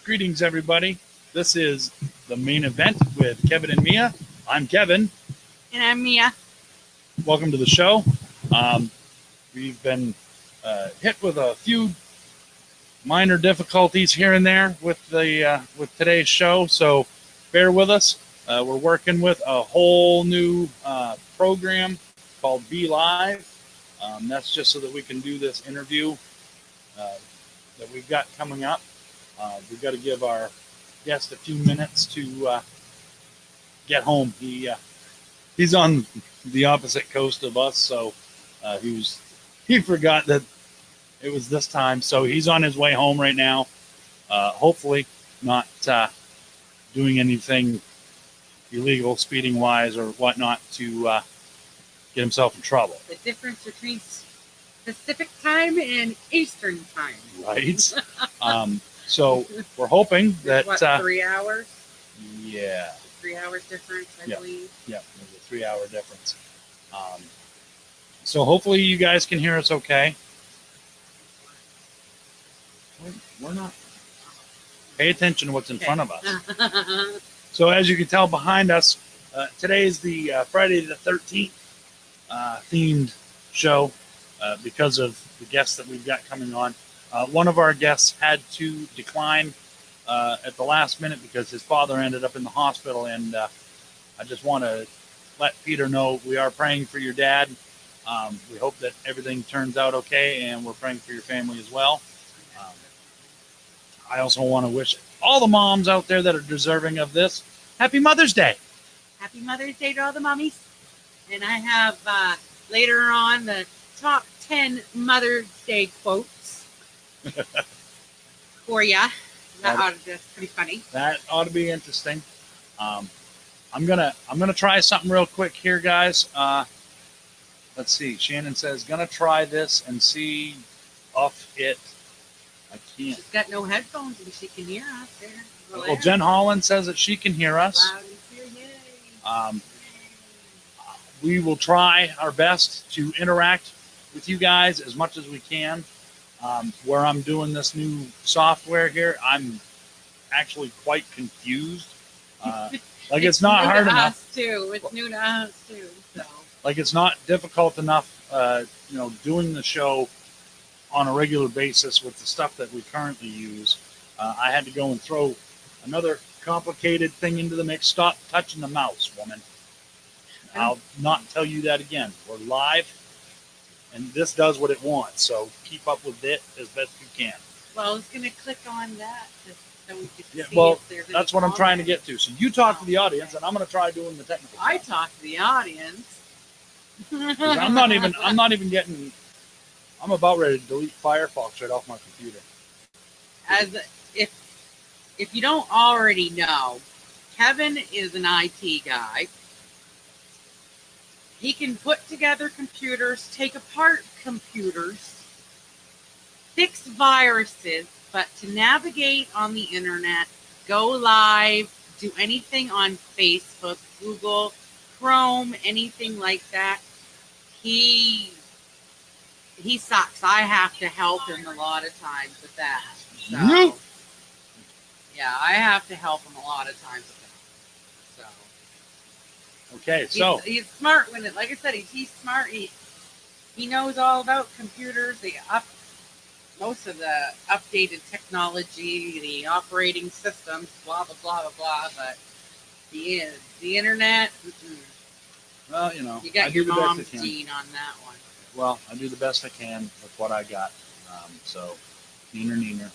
Greetings, everybody. This is the main event with Kevin and Mia. I'm Kevin. And I'm Mia. Welcome to the show. We've been hit with a few minor difficulties here and there with today's show, so bear with us. We're working with a whole new program called Be Live. That's just so that we can do this interview that we've got coming up. We've got to give our guest a few minutes to get home. He's on the opposite coast of us, so he forgot that it was this time. So he's on his way home right now. Hopefully not doing anything illegal, speeding wise or whatnot, to get himself in trouble. The difference between Pacific time and Eastern time. Right. So we're hoping that... What, 3 hours? Yeah. 3 hours difference, I believe. Yeah, there's a 3 hour difference. So hopefully you guys can hear us okay. We're not... Pay attention to what's in front of us. So as you can tell behind us, today is the Friday the 13th themed show because of the guests that we've got coming on. One of our guests had to decline at the last minute because his father ended up in the hospital, and I just want to let Peter know we are praying for your dad. We hope that everything turns out okay, and we're praying for your family as well. I also want to wish all the moms out there that are deserving of this, Happy Mother's Day. Happy Mother's Day to all the mommies. And I have later on the top 10 Mother's Day quotes for ya. That's pretty funny. That ought to be interesting. I'm gonna try something real quick here, guys. Let's see. Shannon says gonna try this and see if it. I can't. She's got no headphones and she can hear us there. Well, Jen Holland says that she can hear us. Loud and clear, yay. We will try our best to interact with you guys as much as we can. Where I'm doing this new software here, I'm actually quite confused. Like it's not hard enough. It's new to us too. So. Like it's not difficult enough, doing the show on a regular basis with the stuff that we currently use. I had to go and throw another complicated thing into the mix. Stop touching the mouse, woman. I'll not tell you that again. We're live, and this does what it wants, so keep up with it as best you can. Well, I was going to click on that so we could see if there's that's what I'm trying to get to. So you talk to the audience, and I'm going to try doing the technical stuff. I talk to the audience. I'm not even getting... I'm about ready to delete Firefox right off my computer. As if you don't already know, Kevin is an IT guy. He can put together computers, take apart computers, fix viruses, but to navigate on the internet, go live, do anything on Facebook, Google, Chrome, anything like that, he sucks. I have to help him a lot of times with that. So, yeah, I have to help him a lot of times with that. So, okay, so he's smart when like I said, he's smart. He knows all about computers. Most of the updated technology, the operating systems, blah blah blah blah blah. But the internet. Well, you got your mom's gene on that one. Well, I do the best I can with what I got. So, neener.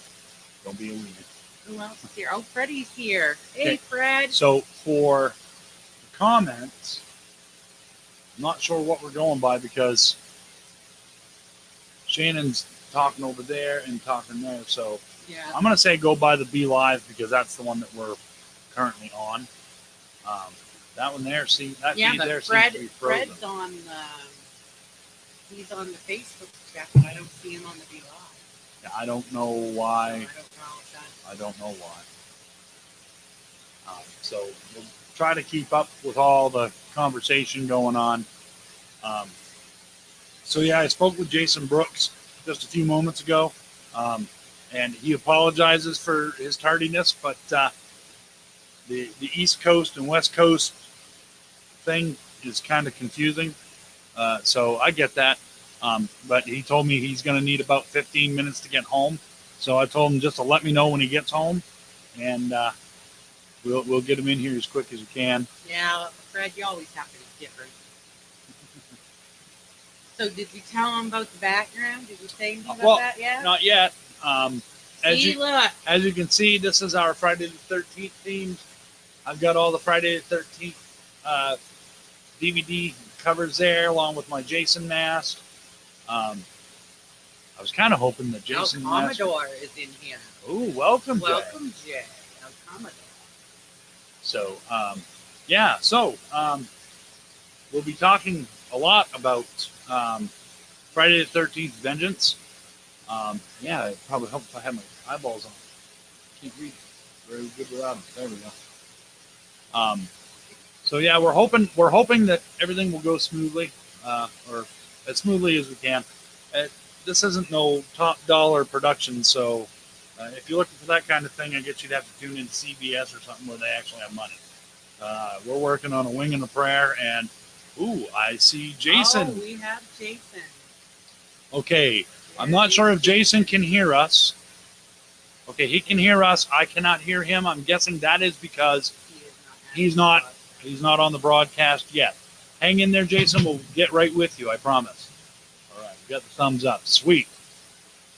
Don't be a wiener. Who else is here? Oh, Freddie's here. Hey, Fred. So, for the comments, I'm not sure what we're going by because Shannon's talking over there and talking there. So, yeah. I'm going to say go by the Be Live because that's the one that we're currently on. That one there, see, that feed there seems to be frozen. Fred's on the... He's on the Facebook chat, but I don't see him on the Be Live. Yeah, I don't know why. I don't know why. So we'll try to keep up with all the conversation going on. So yeah, I spoke with Jason Brooks just a few moments ago, and he apologizes for his tardiness, but the East Coast and West Coast thing is kind of confusing. So I get that. But he told me he's going to need about 15 minutes to get home. So I told him just to let me know when he gets home, and we'll get him in here as quick as we can. Yeah, Fred, you always have to be different. So did you tell him about the background? Did you say anything about that yet? Not yet. Look. As you can see, this is our Friday the 13th themes. I've got all the Friday the 13th DVD covers there, along with my Jason mask. I was kind of hoping that Jason Commodore is in here. Oh, welcome, Jay. Welcome, Jay. El Commodore. So, yeah. So, we'll be talking a lot about Friday the 13th Vengeance. Yeah, it probably helped if I had my eyeballs on. Can't read very good without them. There we go. So yeah, we're hoping that everything will go smoothly, or as smoothly as we can. This isn't no top dollar production, so if you're looking for that kind of thing, I guess you'd have to tune in to CBS or something where they actually have money. We're working on a wing and a prayer, and ooh, I see Jason. Oh, we have Jason. Okay, I'm not sure if Jason can hear us. Okay, he can hear us. I cannot hear him. I'm guessing that is because he's not on the broadcast yet. Hang in there, Jason. We'll get right with you. I promise. All right, we got the thumbs up. Sweet.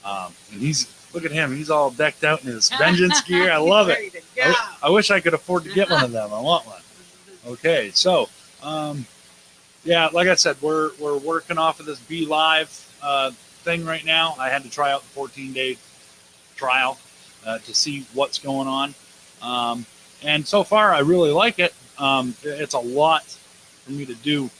And look at him. He's all decked out in his Vengeance gear. I love it. I wish I could afford to get one of them. I want one. Okay, so yeah, like I said, we're working off of this Be Live thing right now. I had to try out the 14-day trial to see what's going on. And so far, I really like it. It's a lot for me to do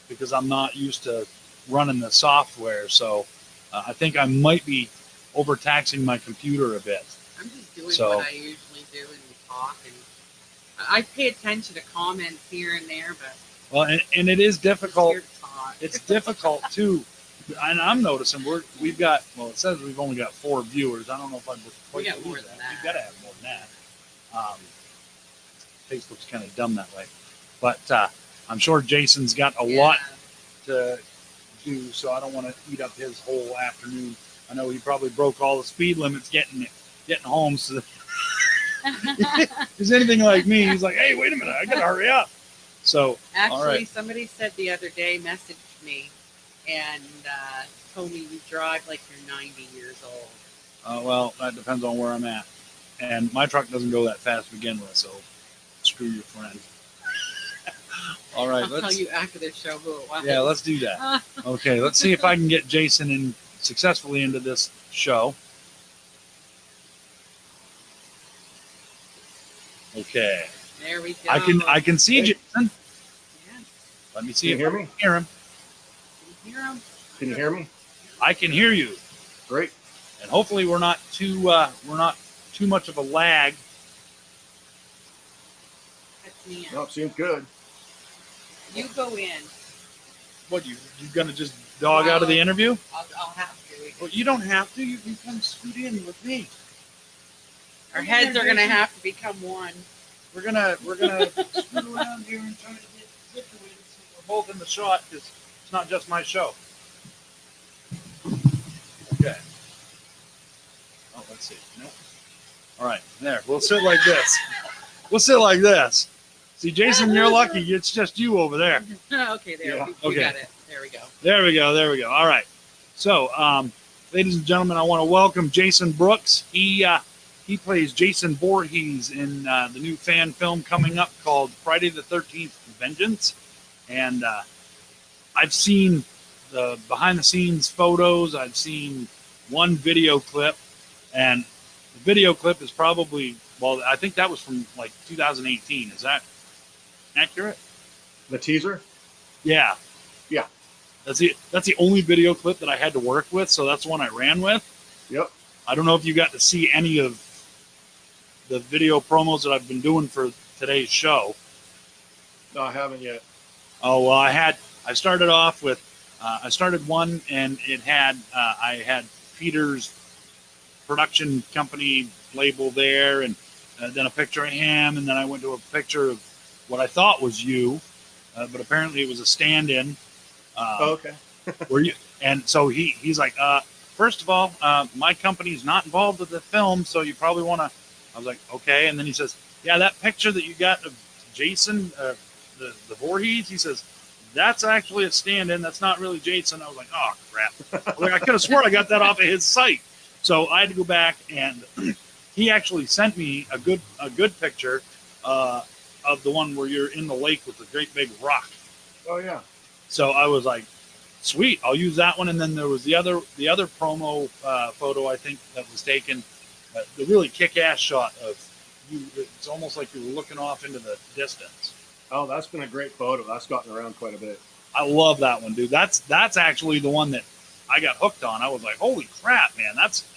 because I'm not used to running the software. So I think I might be overtaxing my computer a bit. I'm just doing what I usually do and talk. And I pay attention to comments here and there, but well, and it is difficult. It's difficult too. And I'm noticing we've got, well, it says we've only got 4 viewers. I don't know if I'm quite got more than that. We've got to have more than that. Facebook's kind of dumb that way. But I'm sure Jason's got a lot to do, so I don't want to eat up his whole afternoon. I know he probably broke all the speed limits getting home. So if he's anything like me, he's like, hey, wait a minute, I got to hurry up. So, actually, all right. Somebody said the other day, messaged me, and told me you drive like you're 90 years old. Well, that depends on where I'm at. And my truck doesn't go that fast to begin with, so screw your friend. All right. I'll tell you after the show who it was. Yeah, let's do that. Okay, let's see if I can get Jason in successfully into this show. Okay. There we go. I can see Jason. Yeah. Let me see Can you if hear I me? can hear him. Can you hear him? Can you hear me? I can hear you. Great. And hopefully we're not too much of a lag. That's me. No, it seems good. You go in. What, you gonna just dog out of the interview? I'll have to. Well, you don't have to. You can come scoot in with me. Our heads are going to have to become one. We're gonna scoot around here and try to get situated so we're both in the shot because it's not just my show. Okay. Oh, let's see. Nope. All right, there. We'll sit like this. We'll sit like this. See, Jason, you're lucky. It's just you over there. Okay, there. Yeah. We Okay. got it. There we go. There we go. There we go. All right. So, ladies and gentlemen, I want to welcome Jason Brooks. He plays Jason Voorhees in the new fan film coming up called Friday the 13th Vengeance. And I've seen the behind-the-scenes photos. I've seen one video clip. And the video clip is probably, well, I think that was from like 2018. Is that accurate? The teaser? Yeah. Yeah. That's the only video clip that I had to work with, so that's the one I ran with. Yep. I don't know if you got to see any of the video promos that I've been doing for today's show. No, I haven't yet. Oh, well, I started off with, I started one and it had, I had Peter's production company label there, and then a picture of him, and then I went to a picture of what I thought was you, but apparently it was a stand-in. Okay. Were you? And so he's like, first of all, my company's not involved with the film, so you probably want to. I was like, okay. And then he says, yeah, that picture that you got of Jason, the Voorhees, he says, that's actually a stand-in. That's not really Jason. I was like, oh crap! I was like, I could have sworn I got that off of his site. So I had to go back, and he actually sent me a good picture of the one where you're in the lake with the great big rock. Oh yeah. So I was like, sweet, I'll use that one. And then there was the other promo photo, I think, that was taken, the really kick-ass shot of you. It's almost like you were looking off into the distance. Oh, that's been a great photo. That's gotten around quite a bit. I love that one, dude. That's actually the one that I got hooked on. I was like, holy crap, man! That's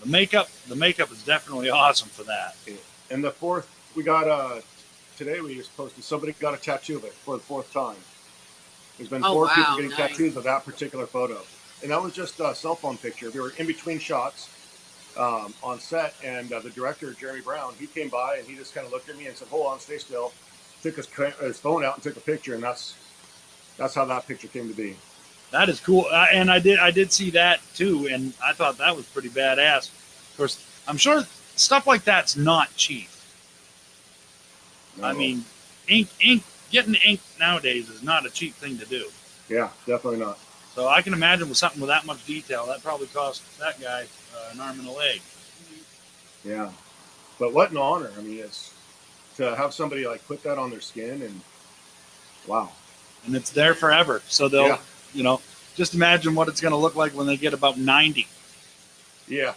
the makeup. The makeup is definitely awesome for that. And the fourth, we got today. We just posted. Somebody got a tattoo of it for the fourth time. There's been four people getting tattoos of that particular photo, and that was just a cell phone picture. We were in between shots on set, and the director, Jeremy Brown, he came by and he just kind of looked at me and said, "Hold on, stay still." Took his phone out and took a picture, and that's how that picture came to be. That is cool, and I did see that too, and I thought that was pretty badass. Of course, I'm sure stuff like that's not cheap. No. I mean, ink. Getting ink nowadays is not a cheap thing to do. Yeah, definitely not. So I can imagine with something with that much detail, that probably cost that guy an arm and a leg. Yeah, but what an honor! I mean, it's to have somebody like put that on their skin, and wow. And it's there forever. So they'll, just imagine what it's going to look like when they get about 90. Yeah,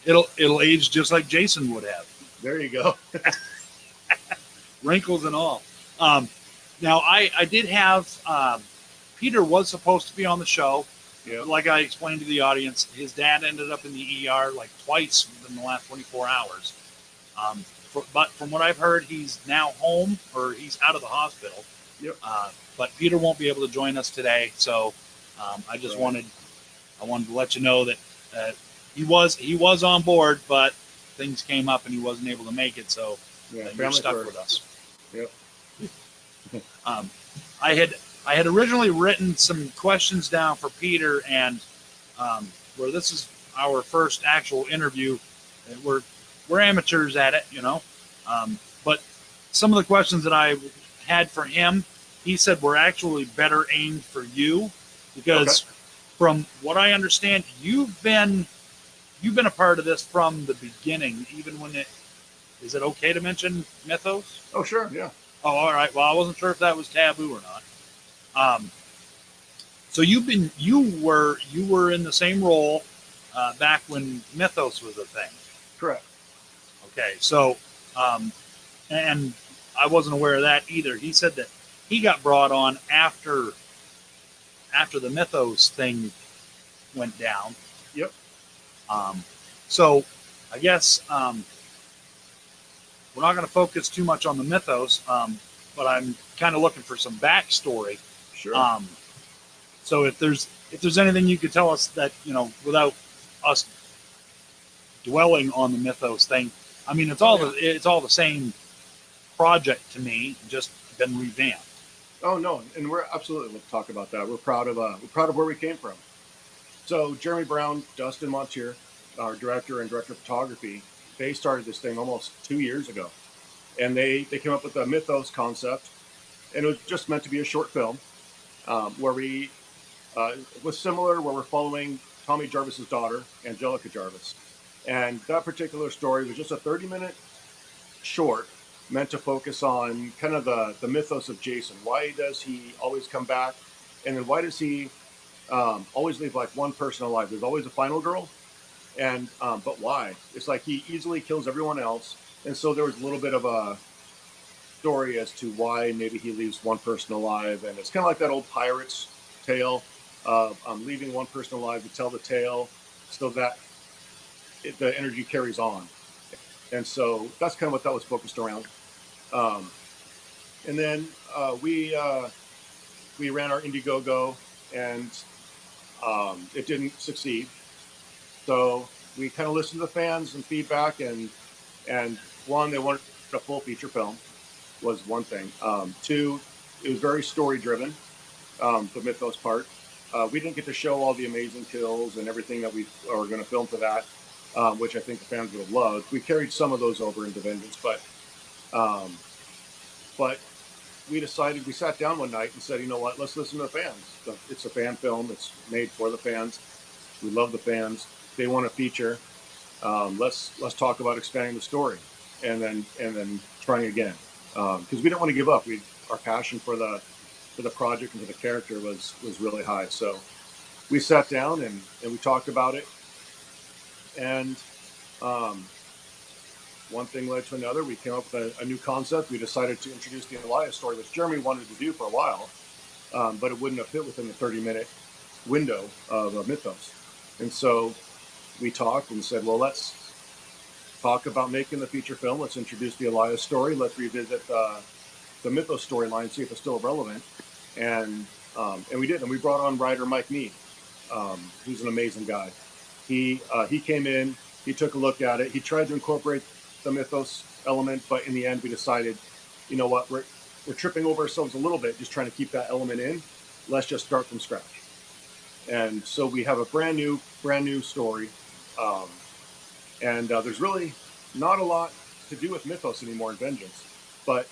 it'll age just like Jason would have. There you go. Wrinkles and all. Now, I did have, Peter was supposed to be on the show. Yeah. Like I explained to the audience, his dad ended up in the ER like twice within the last 24 hours. But from what I've heard, he's now home, or he's out of the hospital. Yep. But Peter won't be able to join us today. So I just wanted to let you know that he was on board, but things came up and he wasn't able to make it. So you're stuck with us. Yep. I had originally written some questions down for Peter, and where this is our first actual interview, we're amateurs at it, but some of the questions that I had for him, he said were actually better aimed for you, because from what I understand, you've been a part of this from the beginning, even when is it okay to mention Mythos? Oh, sure. Yeah. Oh, all right. Well, I wasn't sure if that was taboo or not. So you were in the same role back when Mythos was a thing. Correct. Okay. So, and I wasn't aware of that either. He said that he got brought on after the Mythos thing went down. Yep. So I guess we're not going to focus too much on the Mythos, but I'm kind of looking for some backstory. Sure. So if there's anything you could tell us that, without us dwelling on the Mythos thing, I mean, it's all the same project to me, just been revamped. Oh no, and we're absolutely going to talk about that. We're proud of where we came from. So Jeremy Brown, Dustin Montier, our director and director of photography, they started this thing almost 2 years ago, and they came up with the Mythos concept, and it was just meant to be a short film where it was similar, where we're following Tommy Jarvis's daughter, Angelica Jarvis, and that particular story was just a 30-minute short meant to focus on kind of the mythos of Jason. Why does he always come back, and then why does he always leave like one person alive? There's always a final girl. And but why? It's like he easily kills everyone else, and so there was a little bit of a story as to why maybe he leaves one person alive, and it's kind of like that old pirate's tale of leaving one person alive to tell the tale, so that the energy carries on. And so that's kind of what that was focused around. And then we ran our Indiegogo, and it didn't succeed. So we kind of listened to the fans and feedback, and one, they wanted a full feature film was one thing. Two, it was very story driven, the mythos part. We didn't get to show all the amazing kills and everything that we are going to film for that, which I think the fans would have loved. We carried some of those over into Vengeance, but we decided, we sat down one night and said, you know what, let's listen to the fans. It's a fan film. It's made for the fans. We love the fans. They want a feature. Let's talk about expanding the story, and then trying again, because we didn't want to give up. Our passion for the project and for the character was really high. So we sat down and we talked about it, and one thing led to another. We came up with a new concept. We decided to introduce the Elias story, which Jeremy wanted to do for a while, but it wouldn't have fit within the 30-minute window of Mythos. And so we talked and said, well, let's talk about making the feature film. Let's introduce the Elias story. Let's revisit the Mythos storyline, see if it's still relevant. And we did. And we brought on writer Mike Mead, who's an amazing guy. He came in, he took a look at it. He tried to incorporate the Mythos element, but in the end, we decided, you know what, we're tripping over ourselves a little bit, just trying to keep that element in. Let's just start from scratch. And so we have a brand new story. There's really not a lot to do with Mythos anymore in Vengeance, but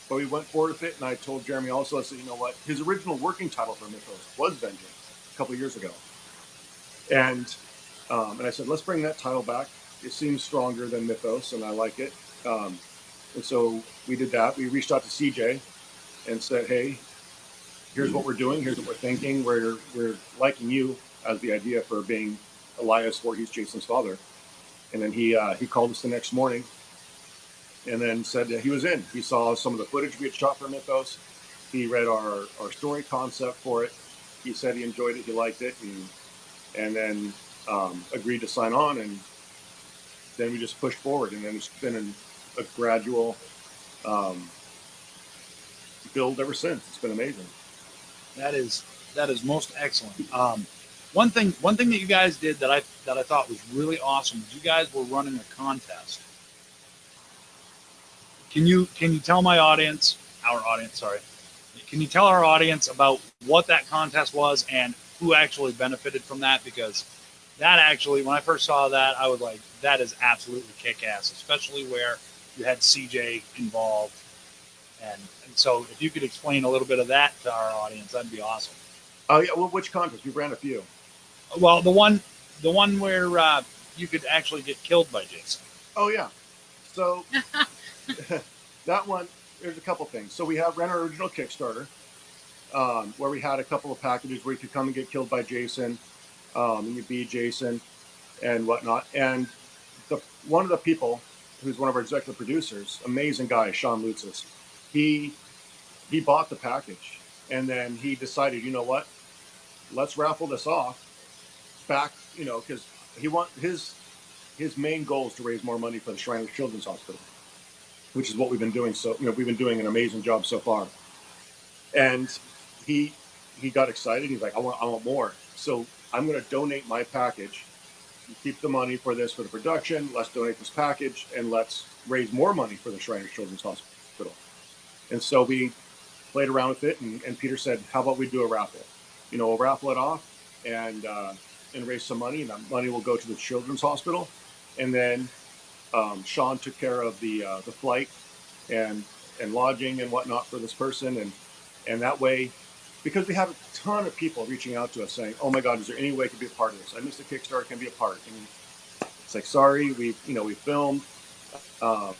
we went forward with it. And I told Jeremy also, I said, you know what, his original working title for Mythos was Vengeance a couple of years ago. And I said, let's bring that title back. It seems stronger than Mythos, and I like it. And so we did that. We reached out to CJ and said, hey, here's what we're doing. Here's what we're thinking. We're liking you as the idea for being Elias Voorhees, Jason's father. And then he called us the next morning and then said that he was in. He saw some of the footage we had shot for Mythos. He read our story concept for it. He said he enjoyed it. He liked it. And then agreed to sign on. And then we just pushed forward. And then it's been a gradual build ever since. It's been amazing. That is most excellent. One thing that you guys did that I thought was really awesome is you guys were running a contest. Can you tell our audience, can you tell our audience about what that contest was and who actually benefited from that? Because that actually, when I first saw that, I was like, that is absolutely kick-ass, especially where you had CJ involved. And so if you could explain a little bit of that to our audience, that'd be awesome. Oh yeah, well, which contest? We ran a few. Well, the one where you could actually get killed by Jason. Oh yeah, so that one. There's a couple things. So we ran our original Kickstarter, where we had a couple of packages where you could come and get killed by Jason, and you be Jason, and whatnot. And one of the people, who's one of our executive producers, amazing guy, Sean Lutzis, he bought the package, and then he decided, you know what, let's raffle this off back, because his main goal is to raise more money for the Shriners Children's Hospital, which is what we've been doing. So we've been doing an amazing job so far. And he got excited. He's like, I want more. So I'm going to donate my package. Keep the money for the production. Let's donate this package, and let's raise more money for the Shriners Children's Hospital. And so we played around with it, and Peter said, how about we do a raffle? We'll raffle it off and raise some money, and that money will go to the Children's Hospital. And then Sean took care of the flight and lodging and whatnot for this person, and that way, because we have a ton of people reaching out to us saying, "Oh my God, is there any way I can be a part of this? I missed the Kickstarter, can be a part." And it's like, sorry, we filmed, the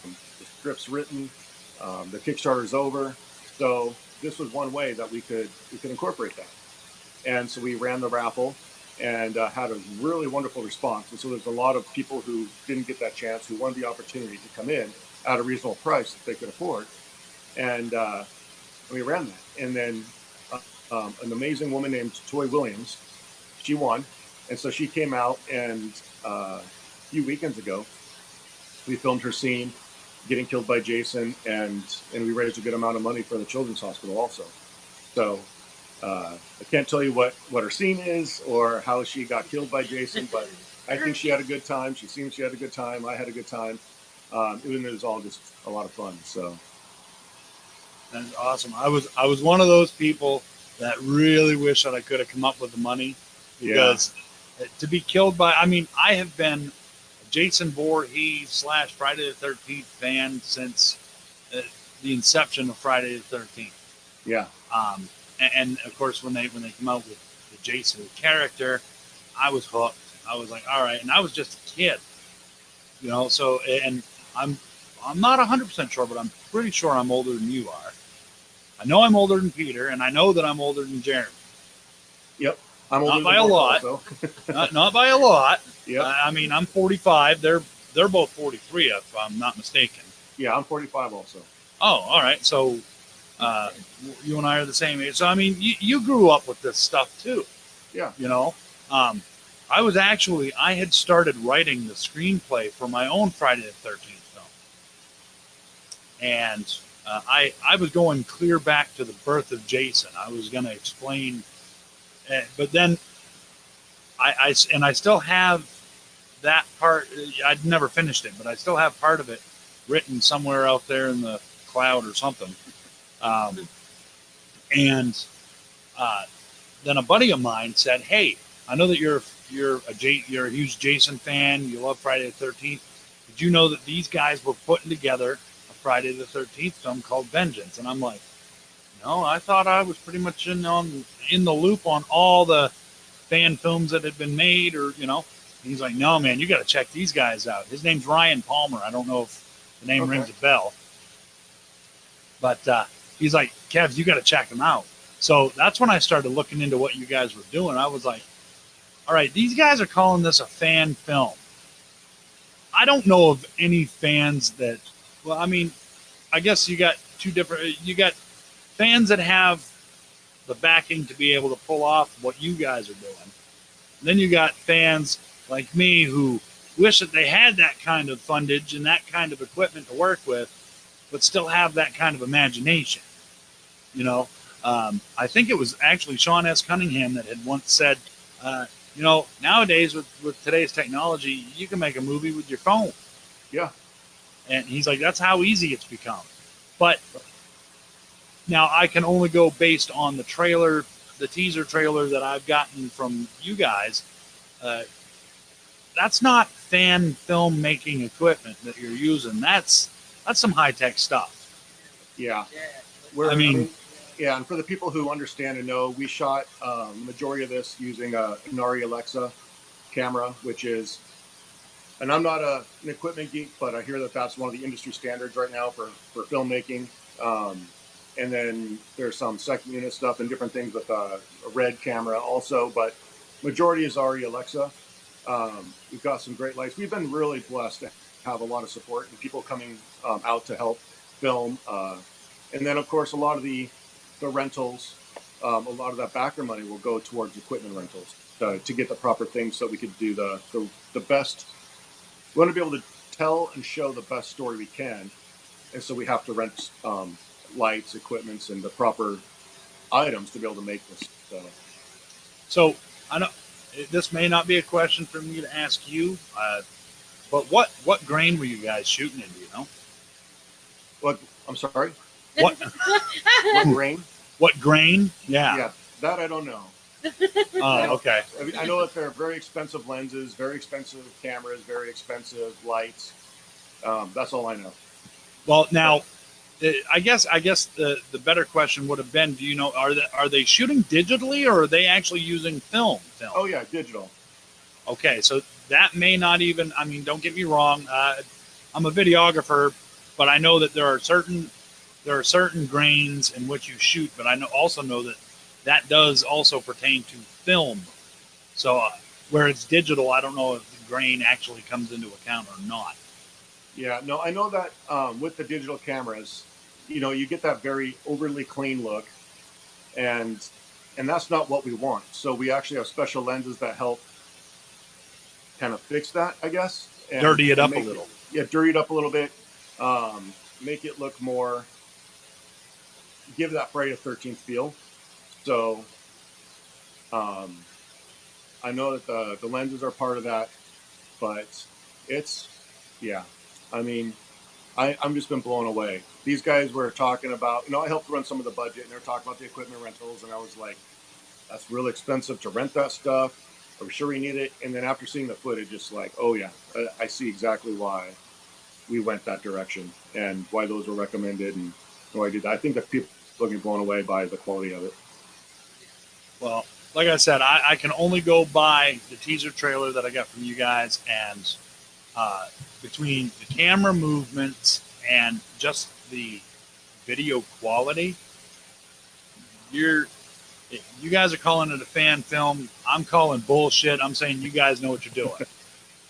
script's written, the Kickstarter's over, so this was one way that we could incorporate that. And so we ran the raffle and had a really wonderful response. And so there's a lot of people who didn't get that chance, who wanted the opportunity to come in at a reasonable price that they could afford. And we ran that. And then an amazing woman named Toy Williams, she won. And so she came out, and a few weekends ago, we filmed her scene getting killed by Jason, and we raised a good amount of money for the Children's Hospital also. So I can't tell you what her scene is or how she got killed by Jason, but I think she had a good time. She seemed she had a good time. I had a good time. It was all just a lot of fun. So That's awesome. I was one of those people that really wish that I could have come up with the money, because to be killed by, I mean, I have been a Jason Voorhees / Friday the 13th fan since the inception of Friday the 13th. yeah, And of course, when they come out with the Jason character, I was hooked. I was like, all right, and I was just a kid, you know. So, and I'm not 100% sure, but I'm pretty sure I'm older than you are. I know I'm older than Peter, and I know that I'm older than Jeremy. yep. I'm older Not by than a Mark lot. also. Not by a lot. Yep. I mean, I'm 45. They're both 43, if I'm not mistaken. Yeah, I'm 45 also. Oh, all right. So you and I are the same age. So I mean, you grew up with this stuff too. Yeah. You know, I had started writing the screenplay for my own Friday the 13th film, and I was going clear back to the birth of Jason. I was going to explain, but then I still have that part. I'd never finished it, but I still have part of it written somewhere out there in the cloud or something. And then a buddy of mine said, "Hey, I know that you're a huge Jason fan. You love Friday the 13th. Did you know that these guys were putting together a Friday the 13th film called Vengeance?" And I'm like, "No, I thought I was pretty much in the loop on all the fan films that had been made, or you know." And he's like, "No, man, you got to check these guys out." His name's Ryan Palmer. I don't know if the name rings a bell, but he's like, "Kev, you got to check them out." So that's when I started looking into what you guys were doing. I was like, all right, these guys are calling this a fan film. I don't know of any fans that, well, I mean, I guess you got fans that have the backing to be able to pull off what you guys are doing. And then you got fans like me who wish that they had that kind of fundage and that kind of equipment to work with, but still have that kind of imagination, you know. I think it was actually Sean S. Cunningham that had once said, you know, nowadays with today's technology, you can make a movie with your phone. Yeah. And he's like, that's how easy it's become. But now I can only go based on the trailer, the teaser trailer that I've gotten from you guys. That's not fan filmmaking equipment that you're using. That's some high-tech stuff. Yeah. Yeah, and for the people who understand and know, we shot the majority of this using a Inari Alexa camera, which is, and I'm not an equipment geek, but I hear that that's one of the industry standards right now for filmmaking. And then there's some second unit stuff and different things with a Red camera also, but majority is Ari Alexa. We've got some great lights. We've been really blessed to have a lot of support and people coming out to help film. And then, of course, a lot of the rentals, a lot of that backer money will go towards equipment rentals to get the proper things so we could do the best. We want to be able to tell and show the best story we can. And so we have to rent lights, equipments, and the proper items to be able to make this. So I know this may not be a question for me to ask you, but what grain were you guys shooting in? Do you know? What? I'm sorry? What? What grain? What grain? Yeah. Yeah, that I don't know. Oh, okay. I know that they're very expensive lenses, very expensive cameras, very expensive lights. That's all I know. Well, now, I guess the better question would have been: do you know, are they shooting digitally or are they actually using film? Oh yeah, digital. Okay, so that may not even. I mean, don't get me wrong. I'm a videographer, but I know that there are certain grains in which you shoot. But I also know that does also pertain to film. So where it's digital, I don't know if the grain actually comes into account or not. Yeah, no, I know that with the digital cameras, you know, you get that very overly clean look, and that's not what we want. So we actually have special lenses that help kind of fix that, I guess. And dirty it up a little. Dirty it up a little bit, make it look more, give that Friday the 13th feel. So I know that the lenses are part of that. but it's, yeah. I mean, I'm just been blown away. These guys were talking about, I helped run some of the budget, and they're talking about the equipment rentals, and I was like, that's really expensive to rent that stuff. Are we sure we need it? And then after seeing the footage, it's like, oh yeah, I see exactly why we went that direction and why those were recommended and why I did that. I think that people are getting blown away by the quality of it. Well, like I said, I can only go by the teaser trailer that I got from you guys, and between the camera movements and just the video quality, you guys are calling it a fan film. I'm calling bullshit. I'm saying you guys know what you're doing.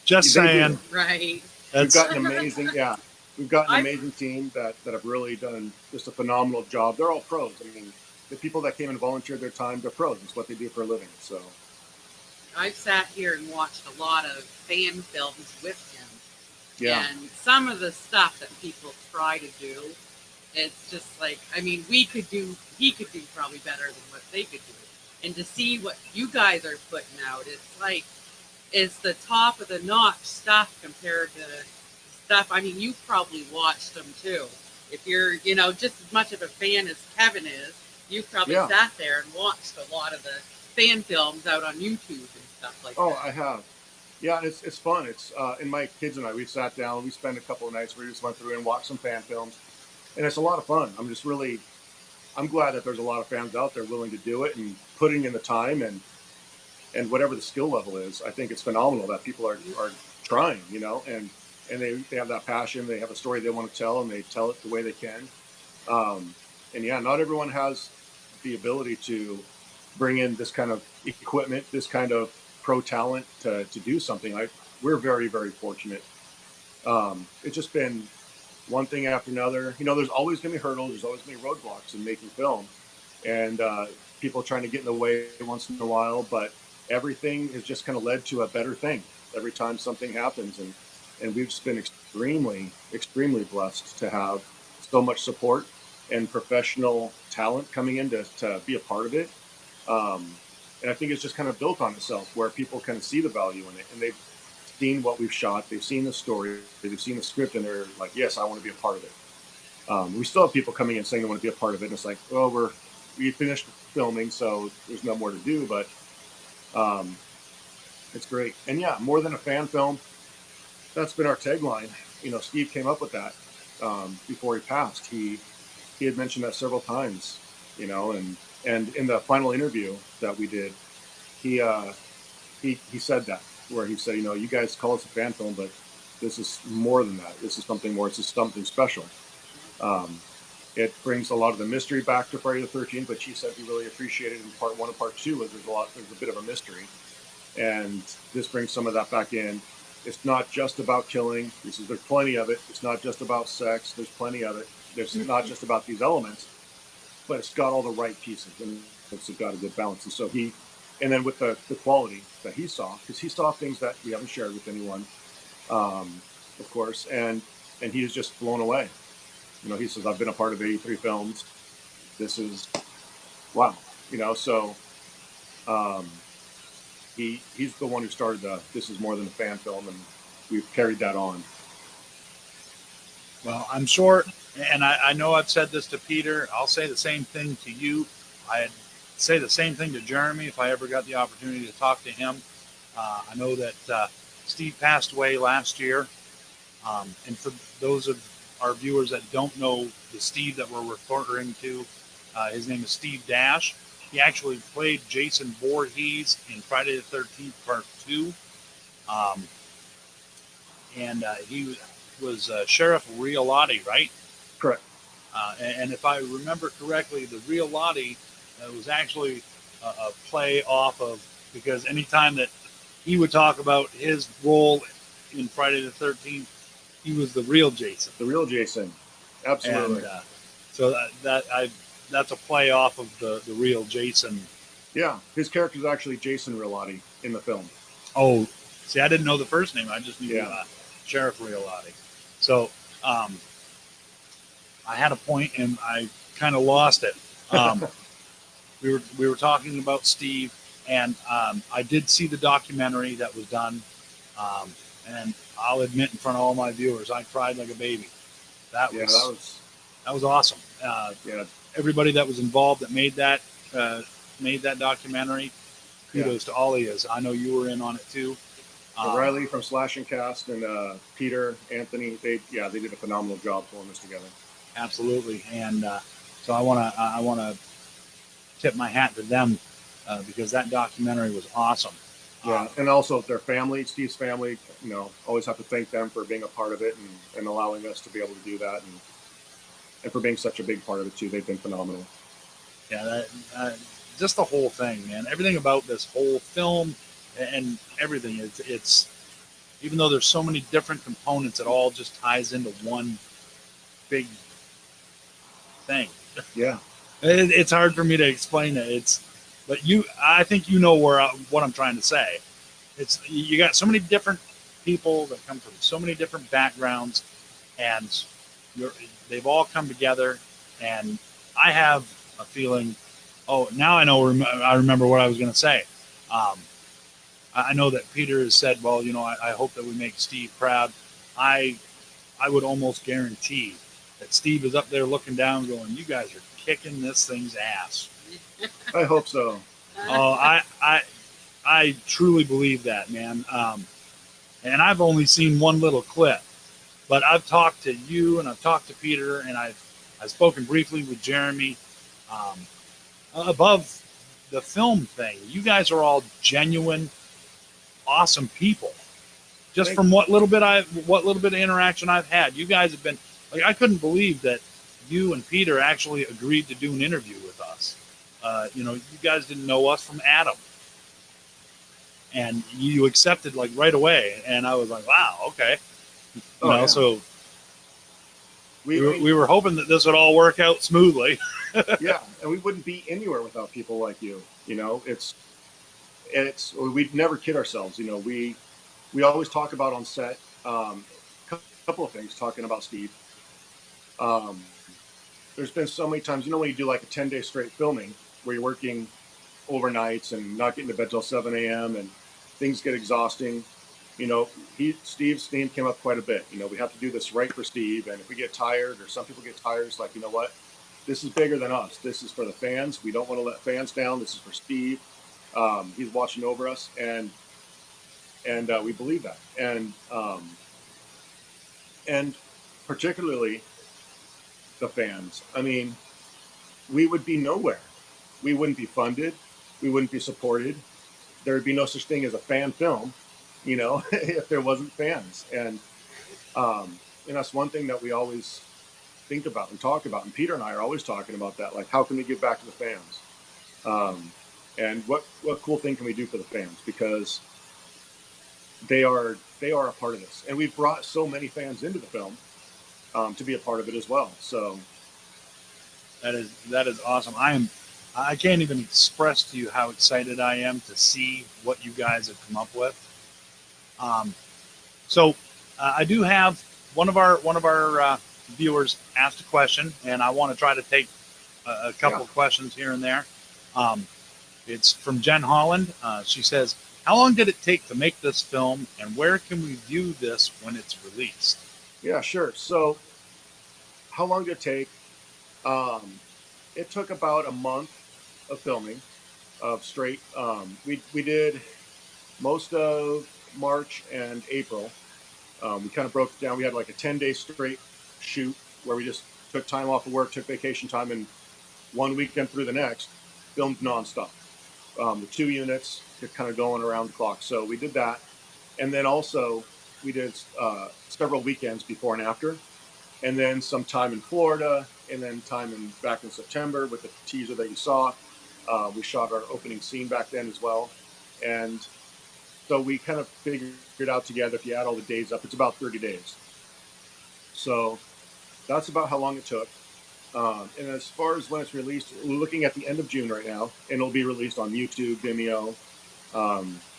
Just saying. Right. We've got an amazing, we've got an amazing team that have really done just a phenomenal job. They're all pros. I mean, the people that came and volunteered their time, they're pros. It's what they do for a living. So I've sat here and watched a lot of fan films with him. yeah, And some of the stuff that people try to do, it's just like, I mean, he could do probably better than what they could do. And to see what you guys are putting out, it's like, it's the top of the notch stuff compared to stuff. I mean, you've probably watched them too. If you're, just as much of a fan as Kevin is, you've probably sat there and watched a lot of the fan films out on YouTube and stuff like that. Oh, I have. Yeah, and it's fun. It's and my kids and I, we sat down, we spent a couple of nights where we just went through and watched some fan films, and it's a lot of fun. I'm glad that there's a lot of fans out there willing to do it and putting in the time and whatever the skill level is. I think it's phenomenal that people are trying, and they have that passion. They have a story they want to tell, and they tell it the way they can. And yeah, not everyone has the ability to bring in this kind of equipment, this kind of pro talent to do something. We're very, very fortunate. It's just been one thing after another. There's always going to be hurdles. There's always going to be roadblocks in making film, and people trying to get in the way once in a while. But everything has just kind of led to a better thing every time something happens, and we've just been extremely, extremely blessed to have so much support and professional talent coming in to be a part of it. And I think it's just kind of built on itself where people kind of see the value in it, and they've seen what we've shot, they've seen the story, they've seen the script, and they're like, yes, I want to be a part of it. We still have people coming in saying they want to be a part of it, and it's like, well, we finished filming, so there's no more to do, but it's great. And yeah, more than a fan film, that's been our tagline. Steve came up with that before he passed. He had mentioned that several times, and in the final interview that we did, he said that, where he said, you guys call us a fan film, but this is more than that. This is something more. This is something special. It brings a lot of the mystery back to Friday the 13th, but she said he really appreciated in part 1 and part 2 was there's a bit of a mystery, and this brings some of that back in. It's not just about killing. There's plenty of it. It's not just about sex. There's plenty of it. There's not just about these elements, but it's got all the right pieces, and it's got a good balance. And so and then with the quality that he saw, because he saw things that we haven't shared with anyone, of course, and he is just blown away. He says, I've been a part of 83 films. This is, wow. So he's the one who started this is more than a fan film, and we've carried that on. Well, I'm sure, and I know I've said this to Peter. I'll say the same thing to you. I'd say the same thing to Jeremy if I ever got the opportunity to talk to him. I know that Steve passed away last year. And for those of our viewers that don't know the Steve that we're referring to, his name is Steve Dash. He actually played Jason Voorhees in Friday the 13th, Part 2. And he was Sheriff Riolotti, right? Correct. And if I remember correctly, the Riolotti was actually a play off of, because anytime that he would talk about his role in Friday the 13th, he was the real Jason. The real Jason. Absolutely. And so that's a play off of the real Jason. Yeah, his character is actually Jason Riolotti in the film. Oh, see, I didn't know the first name. I just knew Sheriff Riolotti. So I had a point and I kind of lost it. We were talking about Steve, and I did see the documentary that was done, And I'll admit in front of all my viewers, I cried like a baby. That Yeah, was awesome. yeah, Everybody that was involved that made that documentary, kudos to all of you. I know you were in on it too. Riley from Slash and Cast and Peter, Anthony, they did a phenomenal job pulling this together. Absolutely, and so I want to tip my hat to them because that documentary was awesome. Yeah, and also their family, Steve's family, always have to thank them for being a part of it and allowing us to be able to do that, and for being such a big part of it too. They've been phenomenal. Yeah, just the whole thing, man. Everything about this whole film and everything, it's even though there's so many different components, it all just ties into one big thing. Yeah, it's hard for me to explain it. But I think you know what I'm trying to say. You got so many different people that come from so many different backgrounds, and they've all come together. And I have a feeling. Oh, now I know. I remember what I was going to say. I know that Peter has said, well, I hope that we make Steve proud. I would almost guarantee that Steve is up there looking down, going, "You guys are kicking this thing's ass." I hope so. Oh, I truly believe that, man. And I've only seen one little clip, but I've talked to you and I've talked to Peter and I've spoken briefly with Jeremy. Above the film thing, you guys are all genuine, awesome people. Just from what little bit of interaction I've had, you guys have been like, I couldn't believe that you and Peter actually agreed to do an interview with us. You guys didn't know us from Adam, and you accepted like right away, and I was like, wow, okay. So we were hoping that this would all work out smoothly. Yeah, and we wouldn't be anywhere without people like you. We'd never kid ourselves. We always talk about on set a couple of things. Talking about Steve, there's been so many times. When you do like a 10-day straight filming where you're working overnights and not getting to bed till 7 a.m. and things get exhausting. Steve's name came up quite a bit. We have to do this right for Steve, and if we get tired or some people get tired, it's like, what? This is bigger than us. This is for the fans. We don't want to let fans down. This is for Steve. He's watching over us, and we believe that. And particularly the fans. I mean, we would be nowhere. We wouldn't be funded. We wouldn't be supported. There would be no such thing as a fan film, if there wasn't fans. And that's one thing that we always think about and talk about. And Peter and I are always talking about that. Like, how can we give back to the fans? And what cool thing can we do for the fans? Because they are a part of this. And we've brought so many fans into the film to be a part of it as well. So that is awesome. I can't even express to you how excited I am to see what you guys have come up with. So I do have one of our viewers asked a question, and I want to try to take a couple of questions here and there. It's from Jen Holland. She says, "How long did it take to make this film, and where can we view this when it's released?" Yeah, sure. So, how long did it take? It took about a month of filming, of straight. We did most of March and April. We kind of broke it down. We had like a 10-day straight shoot where we just took time off of work, took vacation time, and one weekend through the next, filmed nonstop. The 2 units kind of going around the clock. So we did that. And then also we did several weekends before and after. And then some time in Florida, and then time back in September with the teaser that you saw. We shot our opening scene back then as well. And so we kind of figured out together, if you add all the days up, it's about 30 days. So that's about how long it took. And as far as when it's released, we're looking at the end of June right now, and it'll be released on YouTube, Vimeo,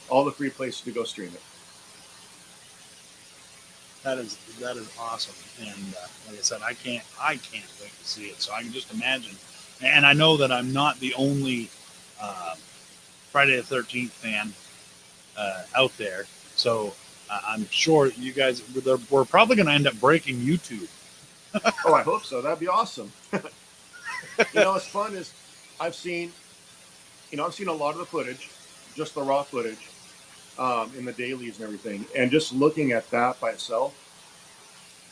all the free places to go stream it. That is awesome, and like I said, I can't wait to see it. So I can just imagine, and I know that I'm not the only Friday the 13th fan out there. So I'm sure you guys we're probably going to end up breaking YouTube. Oh, I hope so. That'd be awesome. What's fun is I've seen a lot of the footage, just the raw footage, in the dailies and everything, and just looking at that by itself,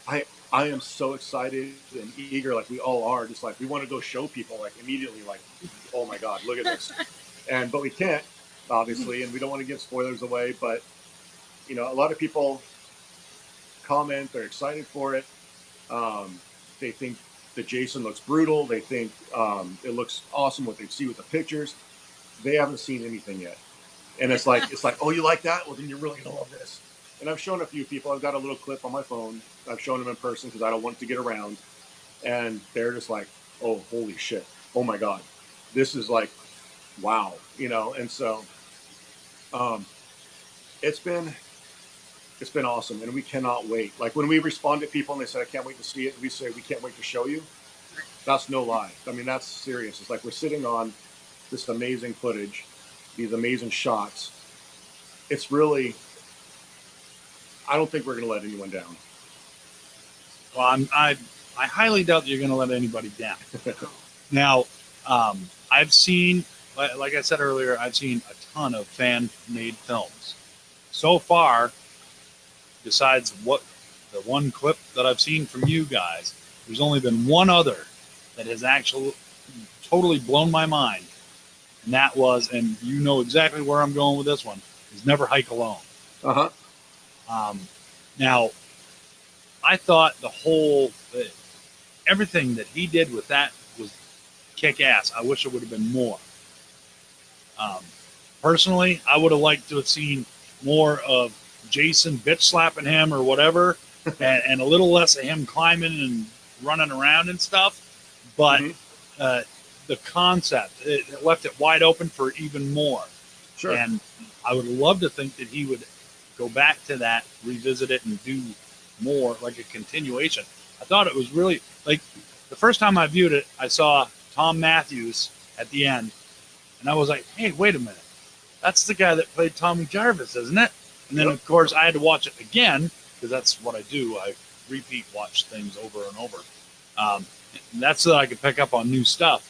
I am so excited and eager, like we all are. Just like we want to go show people, like immediately, like, oh my God, look at this, but we can't, obviously, and we don't want to give spoilers away. But a lot of people comment, they're excited for it. They think that Jason looks brutal. They think it looks awesome what they see with the pictures. They haven't seen anything yet, and it's like, oh, you like that? Well, then you're really gonna love this. And I've shown a few people. I've got a little clip on my phone. I've shown them in person because I don't want it to get around, and they're just like, oh, holy shit! Oh my God, this is like, wow, And so, it's been awesome, and we cannot wait. Like when we respond to people and they say, I can't wait to see it, we say, we can't wait to show you. That's no lie. I mean, that's serious. It's like we're sitting on this amazing footage, these amazing shots. It's really, I don't think we're going to let anyone down. Well, I highly doubt that you're going to let anybody down. Now, I've seen, like I said earlier, I've seen a ton of fan-made films. So far, besides the one clip that I've seen from you guys, there's only been one other that has actually totally blown my mind. And that was, and you know exactly where I'm going with this one, is Never Hike Alone. Uh-huh. Now, I thought everything that he did with that was kick-ass. I wish it would have been more. Personally, I would have liked to have seen more of Jason bitch slapping him or whatever, and a little less of him climbing and running around and stuff. But the concept, it left it wide open for even more. Sure. And I would love to think that he would go back to that, revisit it, and do more, like a continuation. I thought it was really, like, the first time I viewed it, I saw Tom Matthews at the end, and I was like, hey, wait a minute. That's the guy that played Tommy Jarvis, isn't it? And then, of course, I had to watch it again, because that's what I do. I repeat watch things over and over. And that's so that I could pick up on new stuff.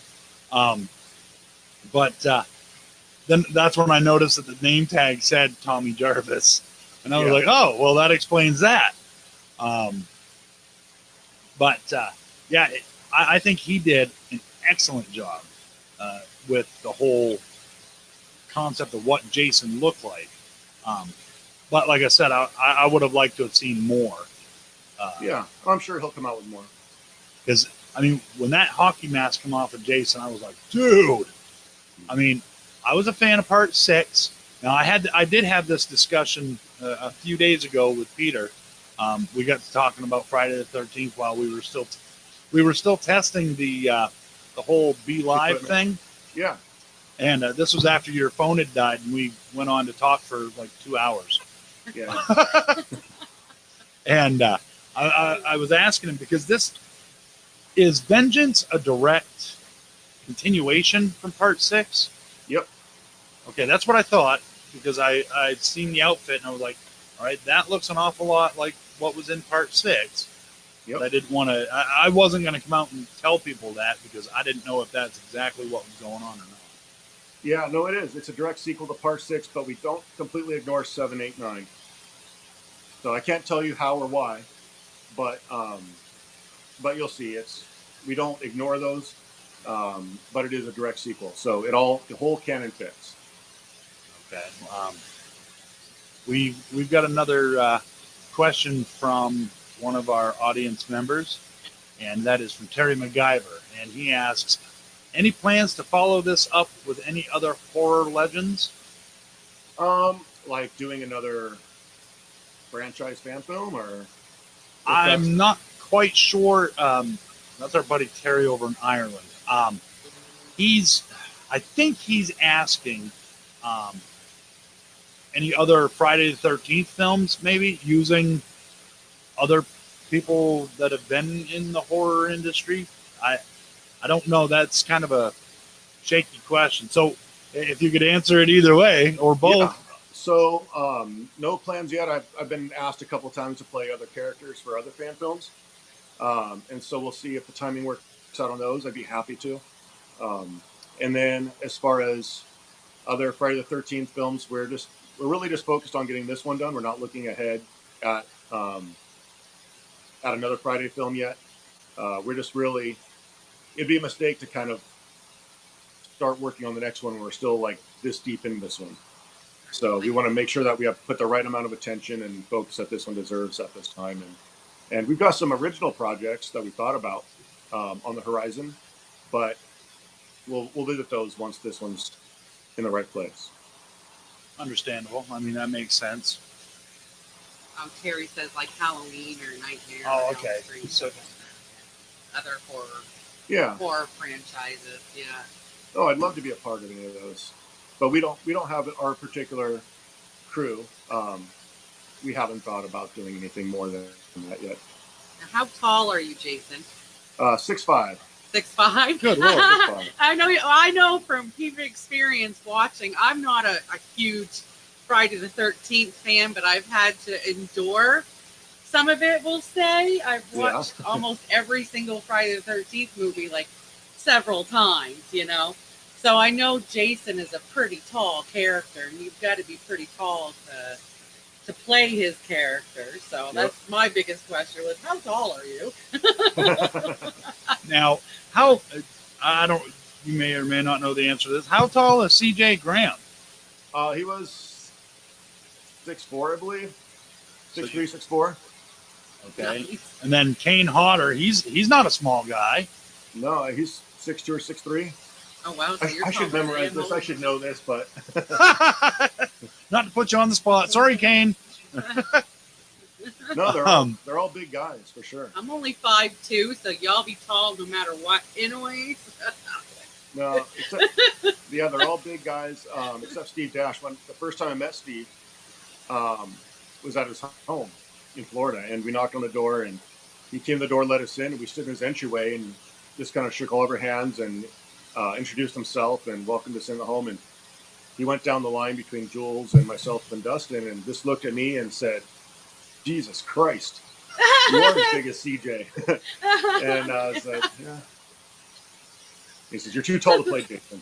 But then that's when I noticed that the name tag said Tommy Jarvis. And I was like, oh, well, that explains that. I think he did an excellent job with the whole concept of what Jason looked like. But like I said, I would have liked to have seen more. I'm sure he'll come out with more. Because, I mean, when that hockey mask came off of Jason, I was like, dude. I mean, I was a fan of Part 6. Now, I did have this discussion a few days ago with Peter. We got to talking about Friday the 13th while we were still testing the whole Be Live thing. Yeah. And this was after your phone had died, and we went on to talk for like 2 hours. Yeah. And I was asking him, because this is Vengeance a direct continuation from Part 6? Yep. Okay, that's what I thought, because I'd seen the outfit, and I was like, all right, that looks an awful lot like what was in Part 6. Yep. But I didn't want to, I wasn't going to come out and tell people that, because I didn't know if that's exactly what was going on or not. Yeah, no, it is. It's a direct sequel to Part 6, but we don't completely ignore 7, 8, 9. So I can't tell you how or why, but you'll see. We don't ignore those, but it is a direct sequel. So the whole canon fits. Okay. We've got another question from one of our audience members, and that is from Terry MacGyver, and he asks, any plans to follow this up with any other horror legends? Like doing another franchise fan film, or? I'm not quite sure. That's our buddy Terry over in Ireland. I think he's asking any other Friday the 13th films, maybe, using other people that have been in the horror industry. I don't know. That's kind of a shaky question. So if you could answer it either way or both. Yeah. So, no plans yet. I've been asked a couple times to play other characters for other fan films, and so we'll see if the timing works out on those. I'd be happy to. Um, and then as far as other Friday the 13th films, we're really just focused on getting this one done. We're not looking ahead at another Friday film yet. We're just really, it'd be a mistake to kind of start working on the next one when we're still like this deep in this one. So we want to make sure that we have put the right amount of attention and focus that this one deserves at this time. And we've got some original projects that we thought about on the horizon, but we'll visit those once this one's in the right place. Understandable. I mean, that makes sense. Terry says like Halloween or Nightmare. Oh, or okay. So, other Yeah. horror franchises. Yeah. Oh, I'd love to be a part of any of those, but we don't have our particular crew. We haven't thought about doing anything more than that yet. Now, how tall are you, Jason? 6'5". 6'5". Good Lord, 6'5". I know from previous experience watching. I'm not a huge Friday the 13th fan, but I've had to endure some of it. We'll say I've watched almost every single Friday the 13th movie like several times. So I know Jason is a pretty tall character, and you've got to be pretty tall to play his character. So that's my biggest question: was how tall are you? now, you may or may not know the answer to this. How tall is C.J. Graham? He was 6'4", I believe. 6'3", 6'4". Okay. Nice. And then Kane Hodder, he's not a small guy. No, he's 6'2" or 6'3". Oh wow! So I should memorize this. I should know this, but Not to put you on the spot. Sorry, Kane. no, they're all big guys for sure. I'm only 5'2", so y'all be tall no matter what. Anyways. No, they're all big guys, except Steve Dash. The first time I met Steve was at his home in Florida, and we knocked on the door, and he came to the door, let us in, and we stood in his entryway and just kind of shook all of our hands and introduced himself and welcomed us in the home. And he went down the line between Jules and myself and Dustin and just looked at me and said, "Jesus Christ, you are as big as CJ." And I was like, "Yeah." He says, "You're too tall to play Jason."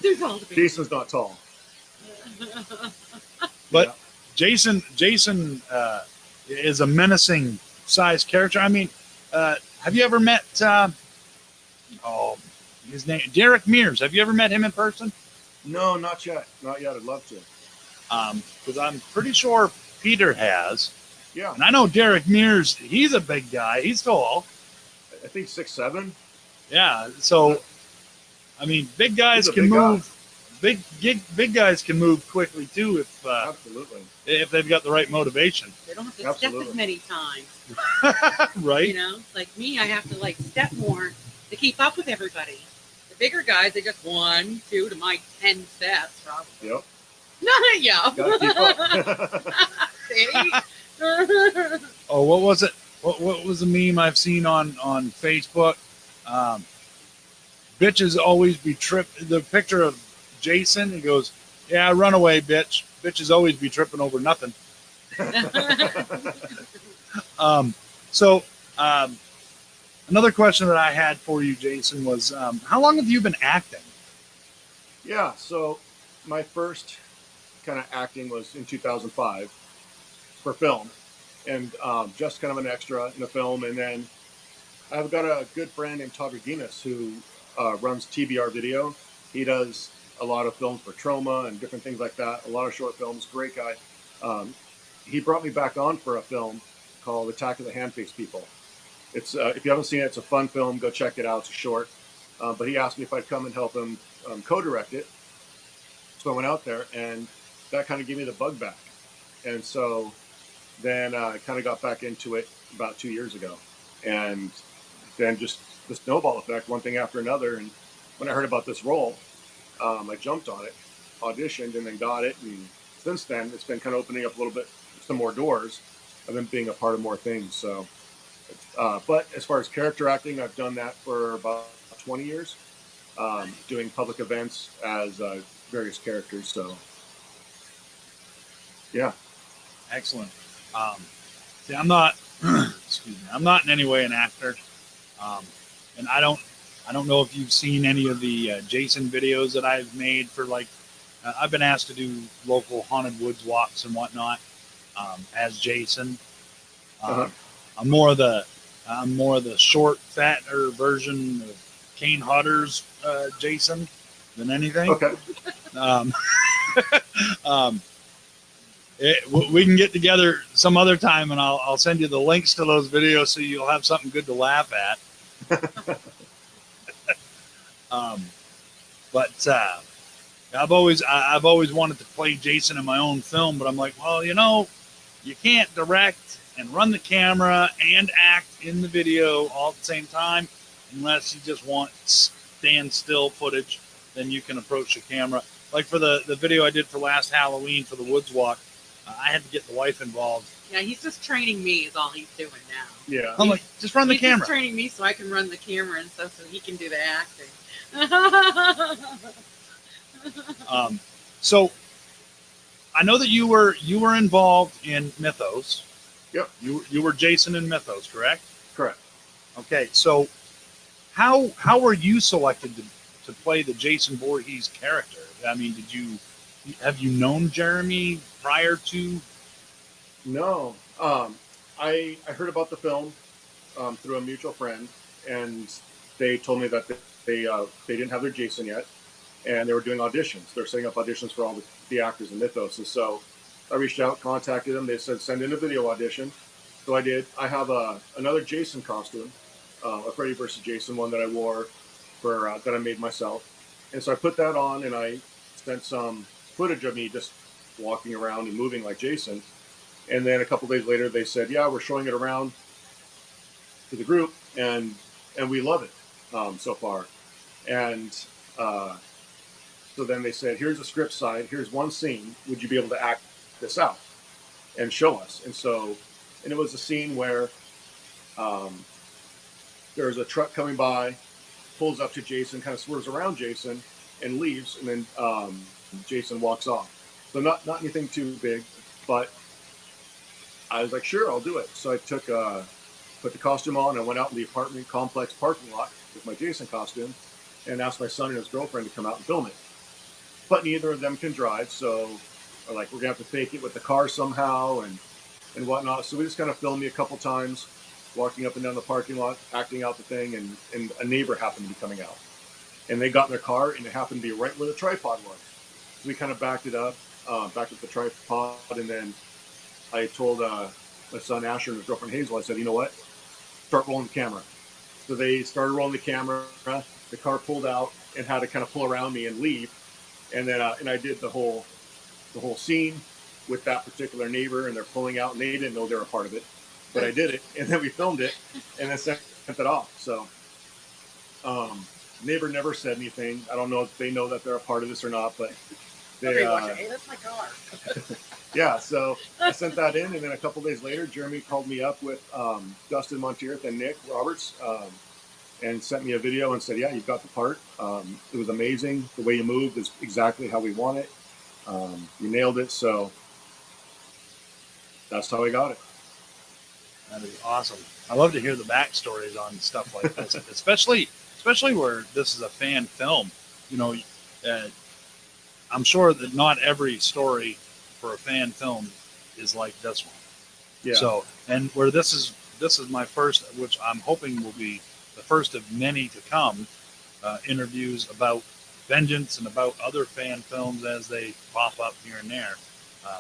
Too tall to be. Jason's not tall. But Jason is a menacing sized character. I mean, have you ever met his name, Derek Mears? Have you ever met him in person? No, not yet. Not yet. I'd love to. Because I'm pretty sure Peter has. Yeah. And I know Derek Mears, he's a big guy. He's tall. I think 6'7". Yeah. So, I mean, big guys can big move. Big guys can move quickly too Absolutely. if they've got the right motivation. They don't have to step as many times. Right. Like me, I have to like step more to keep up with everybody. The bigger guys, they just 1, 2 to my 10 steps probably. Yep. Yeah. Gotta keep up. See? Oh, what was it? What was the meme I've seen on Facebook? Bitches always be tripped. The picture of Jason, he goes, "Yeah, run away, bitch. Bitches always be tripping over nothing." Another question that I had for you, Jason, was how long have you been acting? Yeah, so my first kind of acting was in 2005 for film, and just kind of an extra in a film. And then I've got a good friend named Todd Reginas who runs TBR Video. He does a lot of films for Troma and different things like that, a lot of short films, great guy. He brought me back on for a film called Attack of the Hand-Faced People. It's if you haven't seen it, it's a fun film. Go check it out. It's a short. But he asked me if I'd come and help him co-direct it. So I went out there, and that kind of gave me the bug back. And so then I kind of got back into it about 2 years ago. And then just the snowball effect, one thing after another. And when I heard about this role, I jumped on it, auditioned, and then got it. And since then, it's been kind of opening up a little bit, some more doors. I've been being a part of more things. So, but as far as character acting, I've done that for about 20 years, doing public events as various characters. So, Yeah. Excellent. See, I'm not, excuse me, I'm not in any way an actor, and I don't know if you've seen any of the Jason videos that I've made for like. I've been asked to do local haunted woods walks and whatnot as Jason. Uh-huh. I'm more of the short, fatter version of Kane Hodder's Jason than anything. Okay. Um, we can get together some other time, and I'll send you the links to those videos so you'll have something good to laugh at. But I've always wanted to play Jason in my own film, but I'm like, well, you can't direct and run the camera and act in the video all at the same time unless you just want standstill footage. Then you can approach the camera. Like for the video I did for last Halloween for the woods walk, I had to get the wife involved. Yeah, he's just training me is all he's doing now. Yeah. I'm like, just run the He's camera. just training me so I can run the camera and stuff so he can do the acting. So I know that you were involved in Mythos. Yep. You were Jason in Mythos, correct? Correct. Okay. So how were you selected to play the Jason Voorhees character? I mean, have you known Jeremy prior to? No. I heard about the film through a mutual friend, and they told me that they didn't have their Jason yet, and they were doing auditions. They're setting up auditions for all the actors in Mythos. And so I reached out, contacted them. They said, send in a video audition. So I did. I have another Jason costume, a Freddy vs. Jason one that I wore that I made myself. And so I put that on, and I sent some footage of me just walking around and moving like Jason. And then a couple days later, they said, yeah, we're showing it around to the group, and we love it so far. And so then they said, here's the script side. Here's one scene. Would you be able to act this out and show us? And it was a scene where there's a truck coming by, pulls up to Jason, kind of swerves around Jason, and leaves. And then Jason walks off. So not anything too big, but I was like, sure, I'll do it. So I put the costume on. I went out in the apartment complex parking lot with my Jason costume and asked my son and his girlfriend to come out and film it. But neither of them can drive, so we're like, we're gonna have to fake it with the car somehow and whatnot. So we just kind of filmed me a couple times, walking up and down the parking lot, acting out the thing, and a neighbor happened to be coming out. And they got in their car, and it happened to be right where the tripod was. So we kind of backed up the tripod, and then I told my son Asher and his girlfriend Hazel, I said, you know what? Start rolling the camera. So they started rolling the camera. The car pulled out and had to kind of pull around me and leave. And then and I did the whole scene with that particular neighbor, and they're pulling out, and they didn't know they were a part of it, but I did it, and then we filmed it, and then sent it off. So neighbor never said anything. I don't know if they know that they're a part of this or not, but they Hey, that's my car. yeah. So I sent that in, and then a couple days later, Jeremy called me up with Dustin Montier and Nick Roberts. And sent me a video and said, yeah, you've got the part. It was amazing. The way you moved is exactly how we want it. You nailed it. So that's how I got it. That'd be awesome. I love to hear the backstories on stuff like this, especially where this is a fan film. I'm sure that not every story for a fan film is like this one. Yeah. So, and where this is my first, which I'm hoping will be the first of many to come, interviews about Vengeance and about other fan films as they pop up here and there.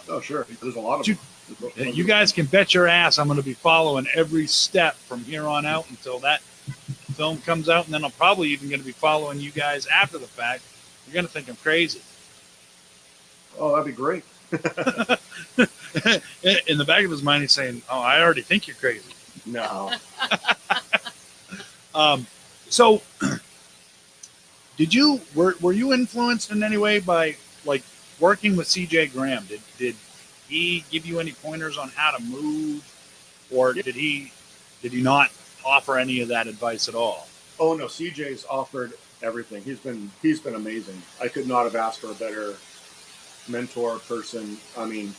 Oh, sure. There's a lot of them. You guys can bet your ass I'm going to be following every step from here on out until that film comes out, and then I'm probably even going to be following you guys after the fact. You're going to think I'm crazy. Oh, that'd be great. In the back of his mind, he's saying, "Oh, I already think you're crazy." No. So, were you influenced in any way by like working with CJ Graham? Did he give you any pointers on how to move, or did he not offer any of that advice at all? Oh no, CJ's offered everything. He's been amazing. I could not have asked for a better mentor person. I mean,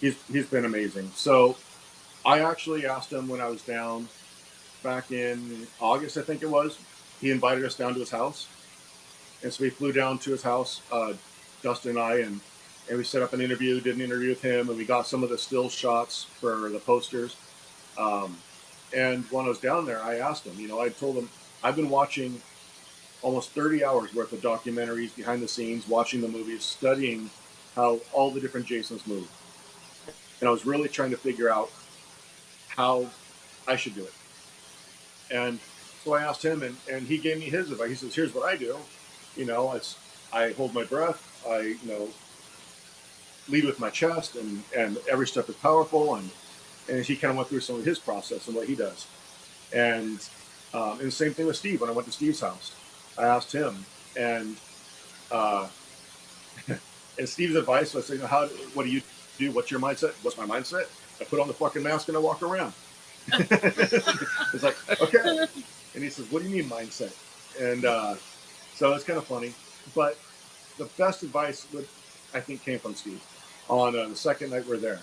he's been amazing. So I actually asked him when I was down back in August, I think it was. He invited us down to his house, and so we flew down to his house, Dustin and I, and we set up an interview. Did an interview with him, and we got some of the still shots for the posters. And when I was down there, I asked him. I told him I've been watching almost 30 hours worth of documentaries behind the scenes, watching the movies, studying how all the different Jasons move, and I was really trying to figure out how I should do it. And so I asked him, and he gave me his advice. He says, "Here's what I do. I hold my breath. I lead with my chest, and every step is powerful." And he kind of went through some of his process and what he does. And the same thing with Steve. When I went to Steve's house, I asked him, and and Steve's advice was, what do you do? What's your mindset? What's my mindset? I put on the fucking mask and I walk around. It's like, okay. And he says, "What do you mean mindset?" And so it's kind of funny. But the best advice I think came from Steve on the second night we were there.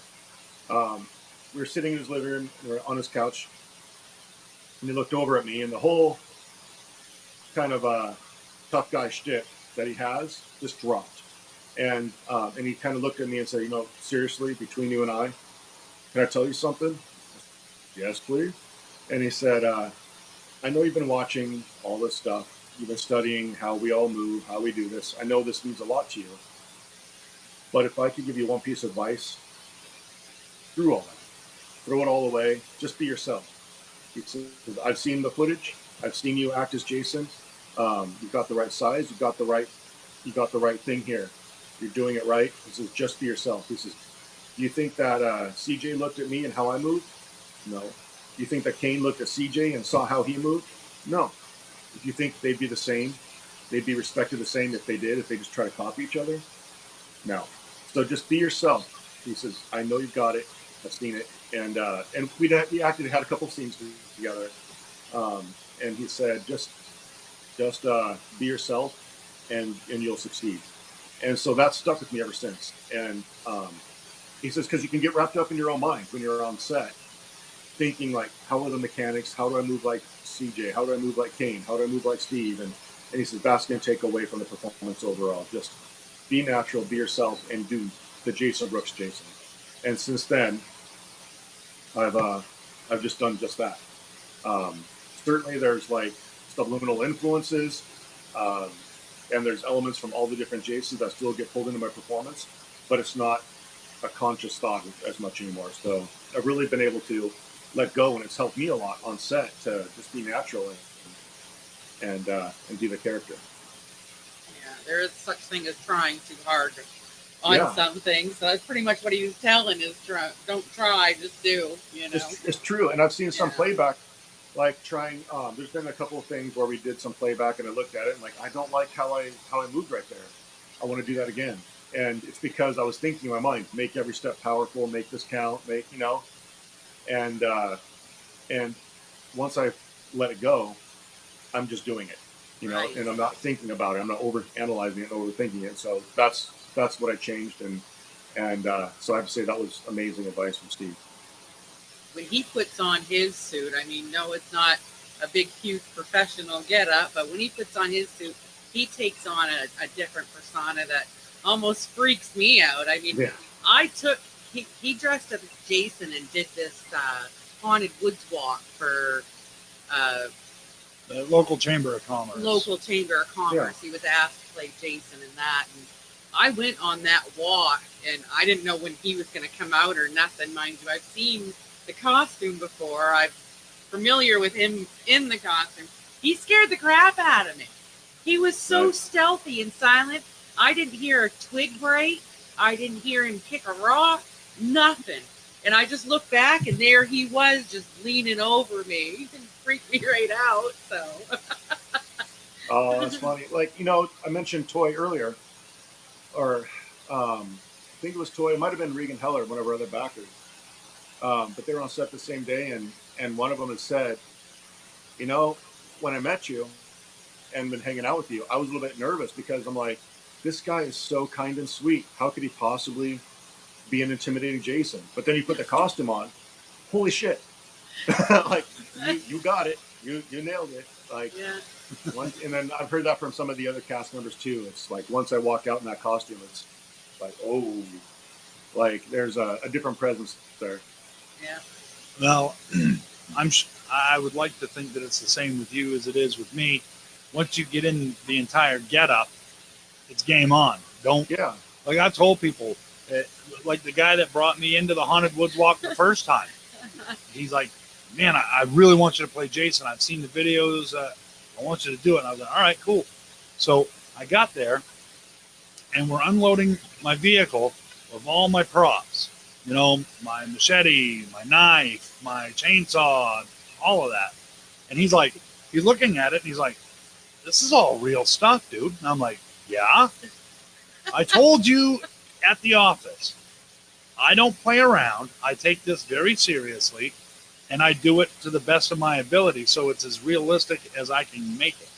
We were sitting in his living room, we were on his couch, and he looked over at me, and the whole kind of tough guy shtick that he has just dropped. And he kind of looked at me and said, "Seriously, between you and I, can I tell you something?" "Yes, please." And he said, "I know you've been watching all this stuff. You've been studying how we all move, how we do this. I know this means a lot to you. But if I could give you one piece of advice, through all that, throw it all away. Just be yourself. He said, I've seen the footage. I've seen you act as Jason. You've got the right size. You've got the right thing here. You're doing it right." He says, "Just be yourself." He says, "Do you think that CJ looked at me and how I moved? No. Do you think that Kane looked at CJ and saw how he moved? No. If you think they'd be the same, they'd be respected the same if they just try to copy each other? No. So just be yourself." He says, "I know you've got it. I've seen it." And we actually had a couple scenes together. And he said, just be yourself, and you'll succeed. And so that's stuck with me ever since. And he says, because you can get wrapped up in your own mind when you're on set, thinking like, how are the mechanics? How do I move like CJ? How do I move like Kane? How do I move like Steve? And he says, that's going to take away from the performance overall. Just be natural, be yourself, and do the Jason Brooks Jason. And since then, I've just done just that. Certainly there's like subliminal influences, and there's elements from all the different Jasons that still get pulled into my performance, but it's not a conscious thought as much anymore. So I've really been able to let go, and it's helped me a lot on set to just be natural and be the character. Yeah, there is such thing as trying too hard on some things. So that's pretty much what he was telling is don't try, just do. It's true, and I've seen some playback. Like trying, there's been a couple of things where we did some playback, and I looked at it and like, I don't like how I moved right there. I want to do that again. And it's because I was thinking in my mind, make every step powerful, make this count, and once I let it go, I'm just doing it, right. And I'm not thinking about it. I'm not over analyzing it and overthinking it. So that's what I changed. And so I have to say that was amazing advice from Steve. When he puts on his suit, I mean, no, it's not a big, huge professional getup, but when he puts on his suit, he takes on a different persona that almost freaks me out. I mean, he dressed up as Jason and did this haunted woods walk for the local Chamber of Commerce. Yeah. He was asked to play Jason in that, and I went on that walk, and I didn't know when he was going to come out or nothing. Mind you, I've seen the costume before. I'm familiar with him in the costume. He scared the crap out of me. He was so stealthy and silent. I didn't hear a twig break. I didn't hear him kick a rock. Nothing. And I just looked back, and there he was, just leaning over me. He didn't freak me right out. So. Oh, that's funny. Like, I mentioned Toy earlier, or I think it was Toy. It might have been Regan Heller, one of our other backers. But they were on set the same day, and one of them had said, when I met you and been hanging out with you, I was a little bit nervous because I'm like, this guy is so kind and sweet. How could he possibly be an intimidating Jason. But then you put the costume on, holy shit! Like you got it, you nailed it. Like, Yeah. and then I've heard that from some of the other cast members too. It's like once I walk out in that costume, it's like, oh, like there's a different presence there. Yeah. Well, I would like to think that it's the same with you as it is with me. Once you get in the entire getup, it's game on. Don't Yeah. Like I told people, like the guy that brought me into the Haunted Woods Walk the first time. He's like, man, I really want you to play Jason. I've seen the videos. I want you to do it. And I was like, all right, cool. So I got there, and we're unloading my vehicle of all my props. You know, my machete, my knife, my chainsaw, all of that. And he's looking at it, and he's like, this is all real stuff, dude. And I'm like, yeah. I told you at the office, I don't play around. I take this very seriously, and I do it to the best of my ability, so it's as realistic as I can make it.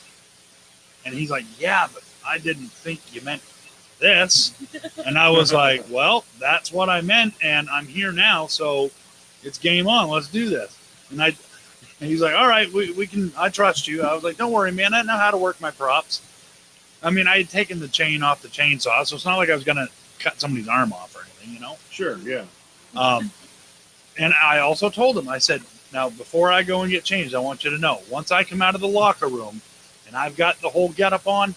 And he's like, yeah, but I didn't think you meant this. And I was like, well, that's what I meant, and I'm here now, so it's game on. Let's do this. And he's like, all right, we can, I trust you. I was like, don't worry, man. I know how to work my props. I mean, I had taken the chain off the chainsaw, so it's not like I was going to cut somebody's arm off or anything, you know? Sure, yeah. And I also told him, I said, now, before I go and get changed, I want you to know, once I come out of the locker room and I've got the whole getup on,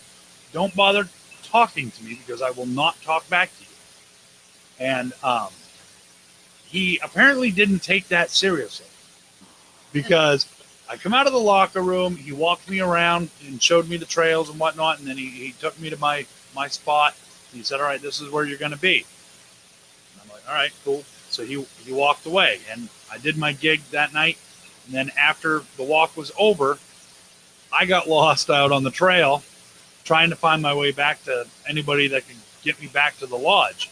don't bother talking to me because I will not talk back to you. And he apparently didn't take that seriously because I come out of the locker room, he walked me around and showed me the trails and whatnot, and then he took me to my spot. He said, all right, this is where you're going to be. And I'm like, all right, cool. So he walked away, and I did my gig that night. And then after the walk was over, I got lost out on the trail trying to find my way back to anybody that could get me back to the lodge.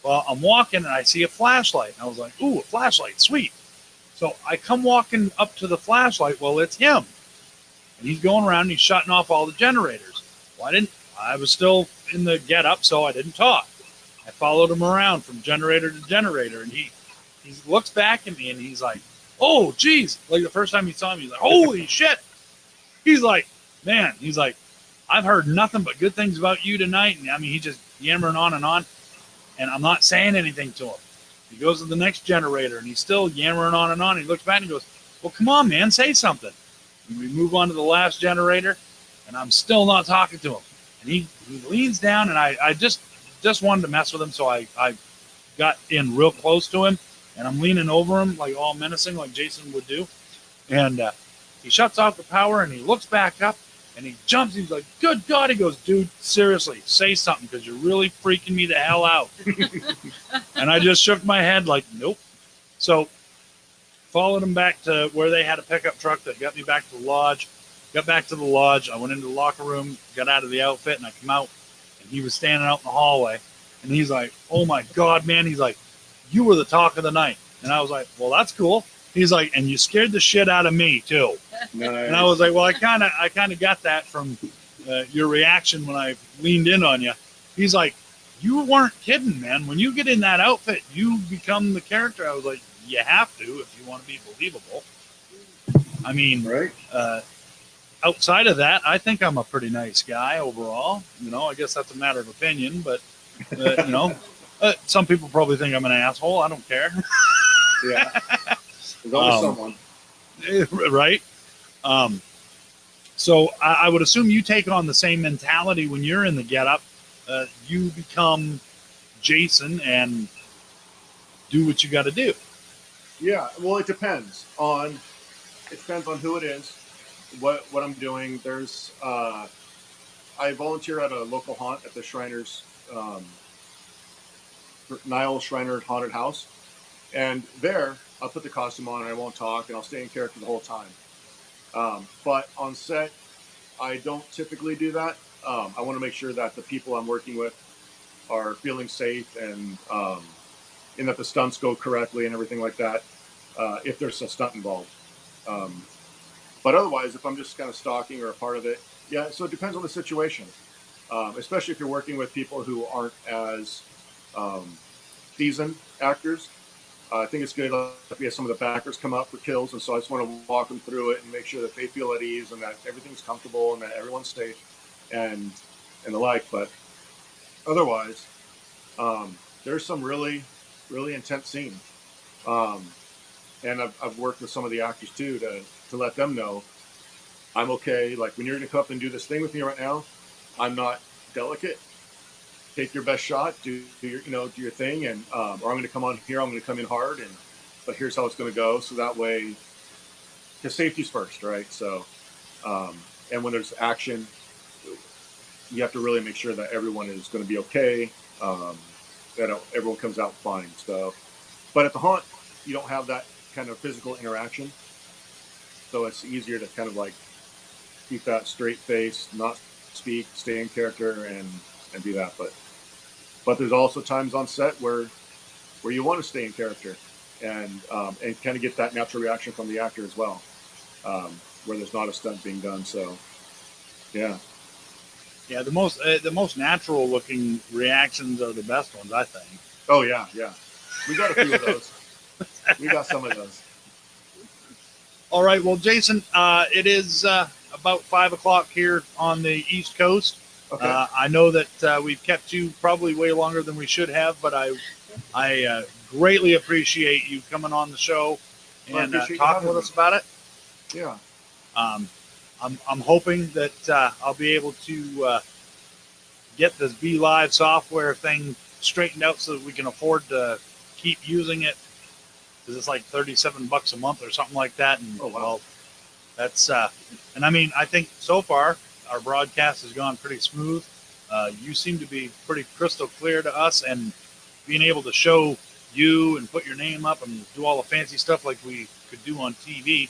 Well, I'm walking, and I see a flashlight. And I was like, ooh, a flashlight, sweet. So I come walking up to the flashlight. Well, it's him. And he's going around, and he's shutting off all the generators. Well, I was still in the getup, so I didn't talk. I followed him around from generator to generator, and he looks back at me, and he's like, oh, geez. Like the first time he saw me, he's like, holy shit. He's like, man, he's like, I've heard nothing but good things about you tonight. And I mean, he's just yammering on, and I'm not saying anything to him. He goes to the next generator, and he's still yammering on and on. He looks back and he goes, well, come on, man, say something. And we move on to the last generator, and I'm still not talking to him. And he leans down, and I just wanted to mess with him, so I got in real close to him, and I'm leaning over him, like all menacing, like Jason would do. And he shuts off the power, and he looks back up, and he jumps. He's like, good God. He goes, dude, seriously, say something because you're really freaking me the hell out. And I just shook my head like, nope. So followed him back to where they had a pickup truck that got me back to the lodge. Got back to the lodge. I went into the locker room, got out of the outfit, and I come out, and he was standing out in the hallway. And he's like, oh, my God, man. He's like, you were the talk of the night. And I was like, well, that's cool. He's like, and you scared the shit out of me, too. Nice. And I was like, well, I kind of got that from your reaction when I leaned in on you. He's like, you weren't kidding, man. When you get in that outfit, you become the character. I was like, you have to if you want to be believable. I mean, right. Outside of that, I think I'm a pretty nice guy overall. You know, I guess that's a matter of opinion, but, you know, some people probably think I'm an asshole. I don't care. Yeah. There's always someone. Right? So I would assume you take on the same mentality when you're in the getup. You become Jason and do what you got to do. Yeah, well, it depends on who it is, what I'm doing. There's I volunteer at a local haunt at the Shriners Niall Shriner Haunted House, and there I'll put the costume on and I won't talk and I'll stay in character the whole time. But on set, I don't typically do that. I want to make sure that the people I'm working with are feeling safe and that the stunts go correctly and everything like that, if there's a stunt involved. But otherwise, if I'm just kind of stalking or a part of it, yeah, so it depends on the situation. Especially if you're working with people who aren't as seasoned actors. I think it's good if we have some of the backers come up for kills, and so I just want to walk them through it and make sure that they feel at ease and that everything's comfortable and that everyone's safe and the like. But otherwise, there's some really, really intense scenes. And I've worked with some of the actors too to let them know I'm okay. Like when you're going to come up and do this thing with me right now, I'm not delicate. Take your best shot, do your do your thing, and or I'm going to come on here. I'm going to come in hard, but here's how it's going to go. So that way, because safety's first, right? So, and when there's action, you have to really make sure that everyone is going to be okay. That everyone comes out fine. So, but at the haunt, you don't have that kind of physical interaction, so it's easier to kind of like keep that straight face, not speak, stay in character, and do that. But there's also times on set where you want to stay in character and kind of get that natural reaction from the actor as well, where there's not a stunt being done. So, yeah. Yeah, the most natural looking reactions are the best ones, I think. Oh yeah. We got a few of those. We got some of those. All right, well, Jason, it is about 5 o'clock here on the East Coast. Okay. I know that we've kept you probably way longer than we should have, but I greatly appreciate you coming on the show and talking with us about it. Yeah. I'm hoping that I'll be able to get this Be Live software thing straightened out so that we can afford to keep using it, because it's like $37 a month or something like that. And oh, wow. Well, that's and I mean, I think so far our broadcast has gone pretty smooth. You seem to be pretty crystal clear to us, and being able to show you and put your name up and do all the fancy stuff like we could do on TV.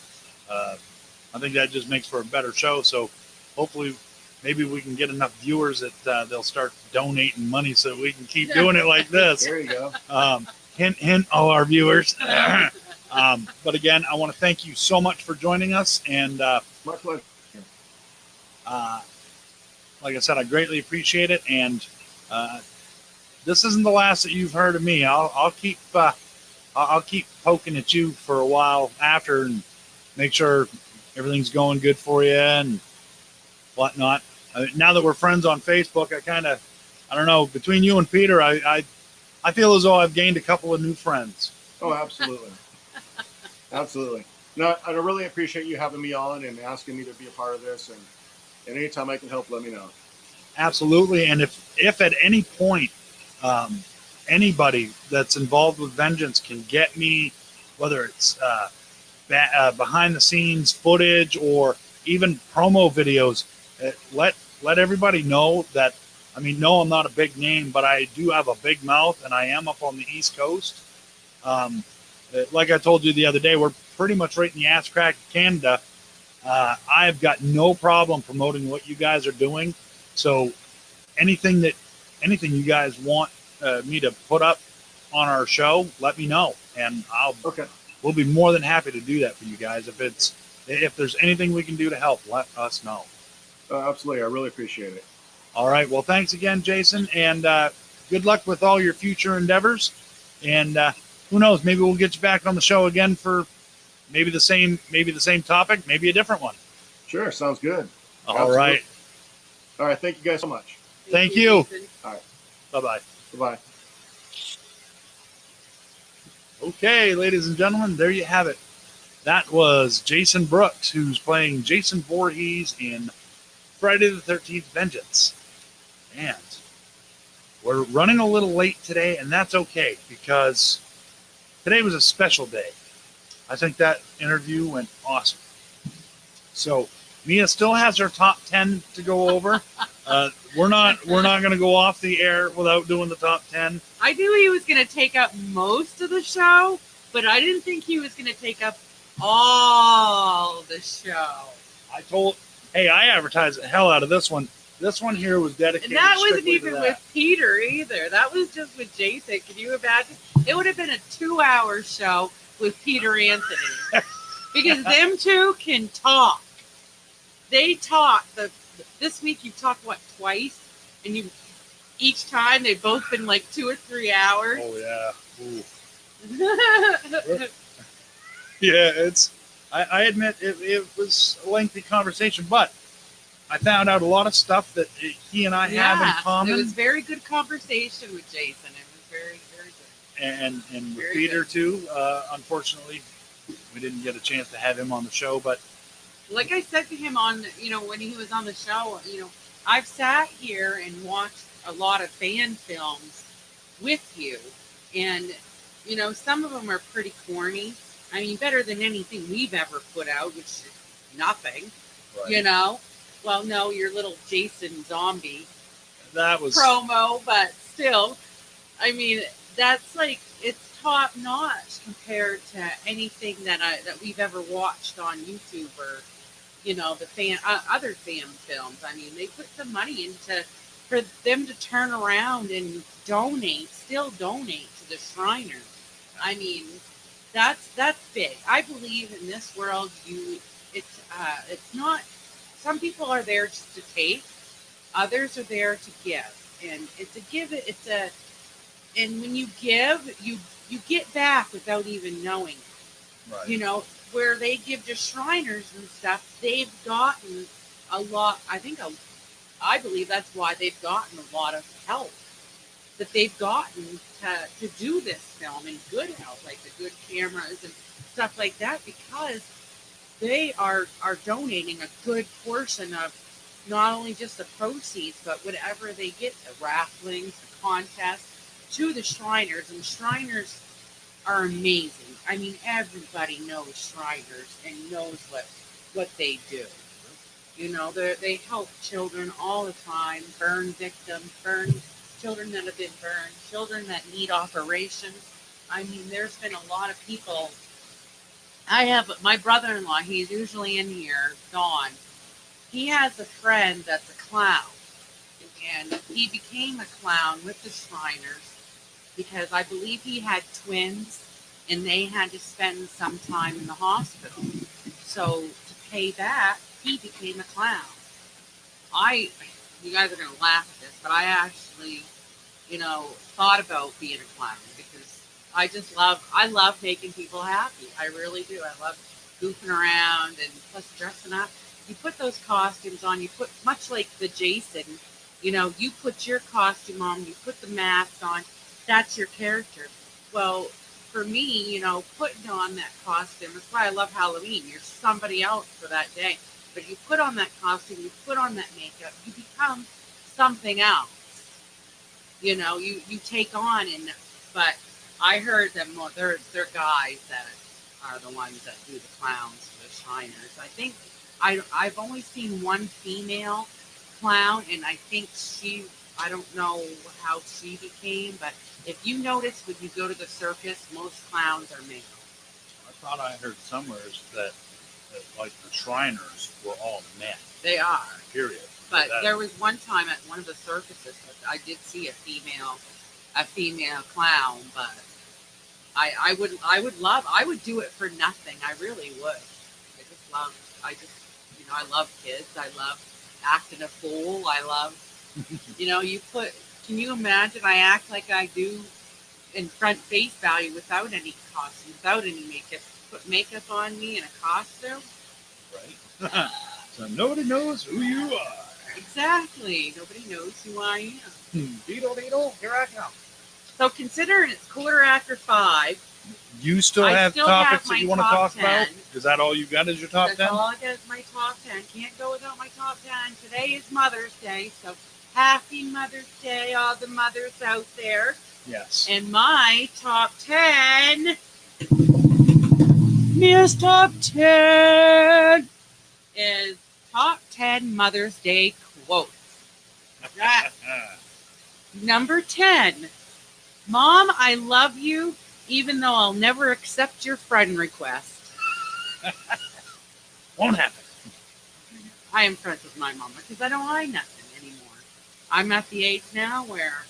I think that just makes for a better show. So hopefully maybe we can get enough viewers that they'll start donating money so we can keep doing it like this. There you go. Hint, all our viewers. But again, I want to thank you so much for joining us. And my pleasure. Like I said, I greatly appreciate it. And this isn't the last that you've heard of me. I'll keep poking at you for a while after and make sure everything's going good for you and whatnot. Now that we're friends on Facebook, I don't know, between you and Peter, I feel as though I've gained a couple of new friends. Oh, absolutely. Absolutely. No, I really appreciate you having me on and asking me to be a part of this. And anytime I can help, let me know. Absolutely. And if at any point anybody that's involved with Vengeance can get me, whether it's behind the scenes footage or even promo videos, let everybody know that, I mean, no, I'm not a big name, but I do have a big mouth and I am up on the East Coast. Like I told you the other day, we're pretty much right in the ass crack of Canada. I've got no problem promoting what you guys are doing. So anything you guys want me to put up on our show, let me know. And we'll be more than happy to do that for you guys. If there's anything we can do to help, let us know. Absolutely. I really appreciate it. All right. Well, thanks again, Jason, and good luck with all your future endeavors. And who knows, maybe we'll get you back on the show again for maybe the same topic, maybe a different one. Sure. Sounds good. All Absolutely. right. All right. Thank you guys so much. Thank you. All right. Bye-bye. Bye-bye. Okay, ladies and gentlemen, there you have it. That was Jason Brooks, who's playing Jason Voorhees in Friday the 13th Vengeance. And we're running a little late today, and that's okay, because today was a special day. I think that interview went awesome. So Mia still has her top 10 to go over. We're not going to go off the air without doing the top 10. I knew he was going to take up most of the show, but I didn't think he was going to take up all the show. I advertised the hell out of this one. This one here was dedicated. And that wasn't strictly even to that. with Peter either. That was just with Jason. Can you imagine? It would have been a 2-hour show with Peter Anthony. Because them two can talk. They talk. This week you talked, twice? And each time they've both been like 2 or 3 hours. Oh yeah. Ooh. Yeah, I admit it was a lengthy conversation, but I found out a lot of stuff that he and I have in common. It was very good conversation with Jason. It was very, very good. And with Very Peter good. too. Unfortunately, we didn't get a chance to have him on the show, but Like I said to him on, when he was on the show, I've sat here and watched a lot of fan films with you, and some of them are pretty corny. I mean, better than anything we've ever put out, which is nothing. right. Well, no, your little Jason zombie That was promo, but still, I mean, that's like it's top notch compared to anything that we've ever watched on YouTube or the other fan films. I mean, they put some money into for them to turn around and still donate to the Shriners. I mean, that's big. I believe in this world, it's not. Some people are there just to take, others are there to give, and it's a give. And when you give, you get back without even knowing. right. Where they give to Shriners and stuff, they've gotten a lot. I believe that's why they've gotten a lot of help that they've gotten to do this film in good health, like the good cameras and stuff like that, because they are donating a good portion of not only just the proceeds, but whatever they get, the rafflings, the contests, to the Shriners. And Shriners are amazing. I mean, everybody knows Shriners and knows what they do. They help children all the time, burn victims, children that have been burned, children that need operations. I mean, there's been a lot of people. I have my brother-in-law, he's usually in here, Don. He has a friend that's a clown. And he became a clown with the Shriners because I believe he had twins and they had to spend some time in the hospital. So to pay that, he became a clown. You guys are going to laugh at this, but I actually, thought about being a clown because I love making people happy. I really do. I love goofing around and plus dressing up. You put those costumes on, much like the Jason, you put your costume on, you put the mask on, that's your character. Well, for me, putting on that costume, that's why I love Halloween. You're somebody else for that day. But you put on that costume, you put on that makeup, you become something else. You take on, but I heard them, they're guys that are the ones that do the clowns for the Shriners. I think I've only seen one female clown, and I think I don't know how she became, but if you notice when you go to the circus, most clowns are male. I thought I heard somewhere that like the Shriners were all men. They are. Period. But there was one time at one of the circuses that I did see a female clown, but I would do it for nothing. I really would. I love kids. I love acting a fool. I love, can you imagine I act like I do in front face value without any costume, without any makeup, put makeup on me and a costume? Right. So nobody knows who you are. Exactly. Nobody knows who I am. Beetle, here I come. So considering it's 5:15, You still I have still topics have my that you want to top talk 10. about? Is that all you got as your top 10? That's all I got is my top 10. Can't go without my top 10. Today is Mother's Day, so happy Mother's Day, all the mothers out there. Yes. And my top 10, Mia's top 10, is top 10 Mother's Day quotes. Number 10, Mom, I love you, even though I'll never accept your friend request. Won't happen. I am friends with my mama because I don't hide nothing anymore. I'm at the age now where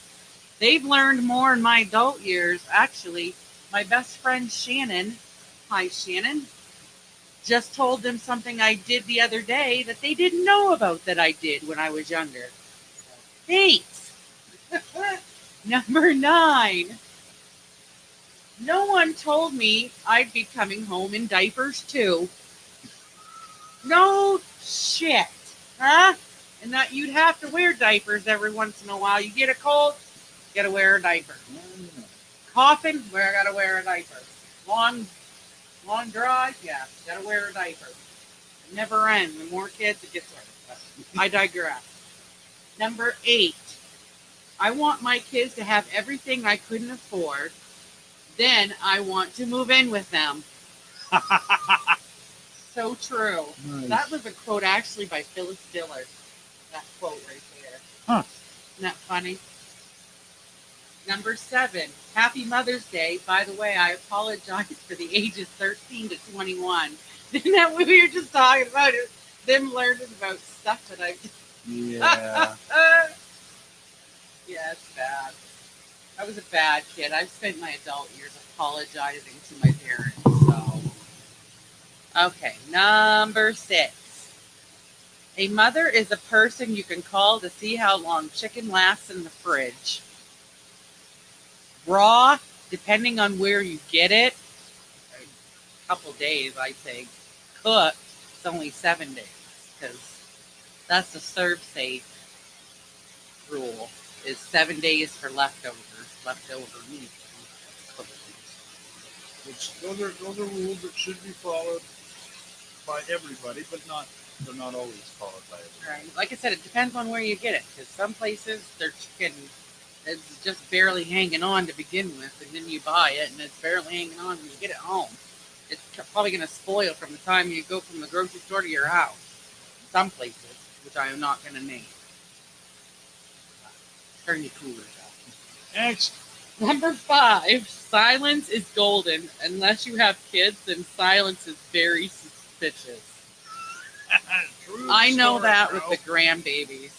they've learned more in my adult years. Actually, my best friend Shannon, hi Shannon, just told them something I did the other day that they didn't know about that I did when I was younger. Thanks. Number 9. No one told me I'd be coming home in diapers too. No shit. Huh? And that you'd have to wear diapers every once in a while. You get a cold, gotta wear a diaper. Coughing, I gotta wear a diaper. Long drive, yeah, gotta wear a diaper. It never ends. The more kids, it gets worse. But I digress. Number 8. I want my kids to have everything I couldn't afford. Then I want to move in with them. So true. Nice. That was a quote actually by Phyllis Diller. That quote right there. Huh. Isn't that funny? Number 7. Happy Mother's Day. By the way, I apologize for the ages 13 to 21. Isn't that what we were just talking about? Them learning about stuff that I've... Yeah. Yeah, it's bad. I was a bad kid. I've spent my adult years apologizing to my parents. So, okay, number 6. A mother is a person you can call to see how long chicken lasts in the fridge. Raw, depending on where you get it, a couple days, I think. Cooked, it's only 7 days, because that's the serve safe rule, is 7 days for leftover meat. Which those are rules that should be followed by everybody, but they're not always followed by everybody. Right. Like I said, it depends on where you get it, because some places their chicken is just barely hanging on to begin with, and then you buy it, and it's barely hanging on when you get it home. It's probably going to spoil from the time you go from the grocery store to your house. Some places, which I am not going to name. Turn your coolers off. Next. Number 5, silence is golden. Unless you have kids, then silence is very suspicious. True I know story, that bro. with the grandbabies.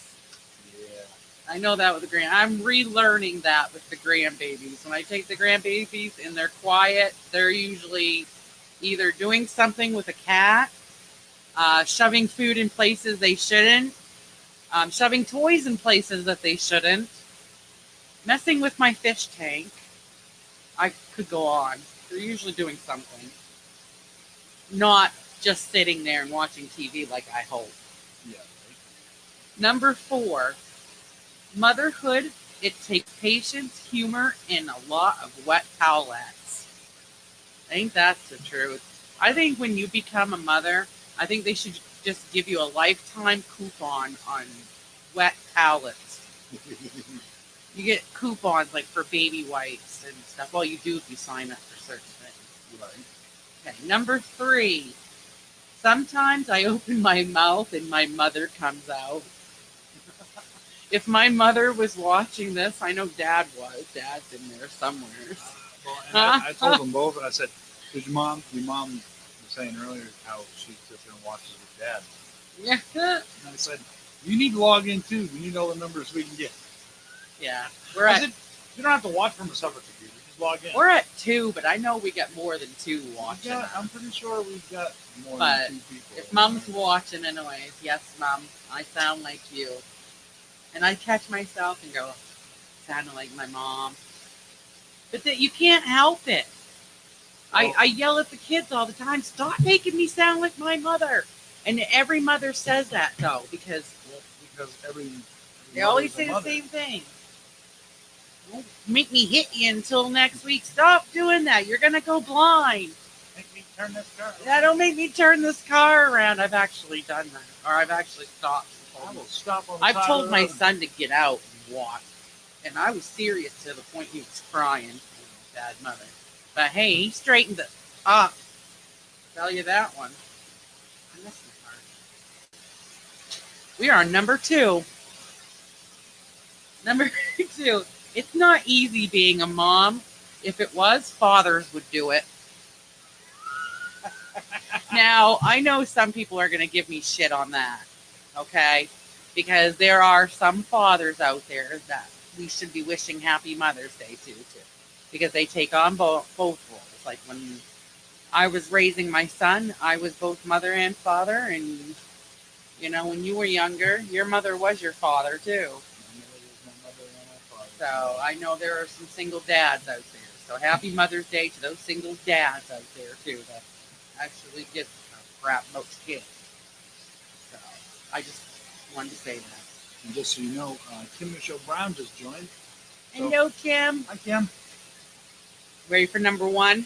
Yeah. I know that with the I'm relearning that with the grandbabies. When I take the grandbabies and they're quiet, they're usually either doing something with a cat, shoving food in places they shouldn't, shoving toys in places that they shouldn't, messing with my fish tank. I could go on. They're usually doing something. Not just sitting there and watching TV like I hope. Yeah. Number 4, motherhood, it takes patience, humor, and a lot of wet towelettes. I think that's the truth. I think when you become a mother, I think they should just give you a lifetime coupon on wet towelettes. You get coupons like for baby wipes and stuff. Well, you do if you sign up for certain things. Right. Okay, number 3. Sometimes I open my mouth and my mother comes out. If my mother was watching this, I know Dad was. Dad's in there somewhere. Well, and I told them both, and I said, "Because your mom was saying earlier how she sits there and watches with Dad." Yeah. And I said, "You need to log in too. We need all the numbers we can get." Yeah. I said, "You don't have to watch from a separate computer. Just log in." We're at 2, but I know we got more than 2 watching. I'm pretty sure we've got more But than 2 people. if Mom's watching anyways, yes, Mom, I sound like you. And I catch myself and go, sounding like my mom. But that you can't help it. I yell at the kids all the time, stop making me sound like my mother. And every mother says that, though, because every they always say the mother. same thing. Don't make me hit you until next week. Stop doing that. You're going to go blind. Make me turn this car. Yeah, don't make me turn this car around. I've actually done that. Or I've actually stopped. I will stop on the I've side told of the my road. son to get out and walk. And I was serious to the point he was crying. Bad mother. But hey, he straightened it up. Tell you that one. I miss the car. We are on number 2. Number 2. It's not easy being a mom. If it was, fathers would do it. Now, I know some people are going to give me shit on that. Okay? Because there are some fathers out there that we should be wishing Happy Mother's Day to, too. Because they take on both roles. Like when I was raising my son, I was both mother and father. And, you know, when you were younger, your mother was your father, too. My mother was my mother and my father. So I know there are some single dads out there. So happy Mother's Day to those single dads out there too that actually give a crap about kids. So I just wanted to say that. And just so you know, Kim Michelle Brown just joined. So, Hello, Kim. hi, Kim. Ready for number one?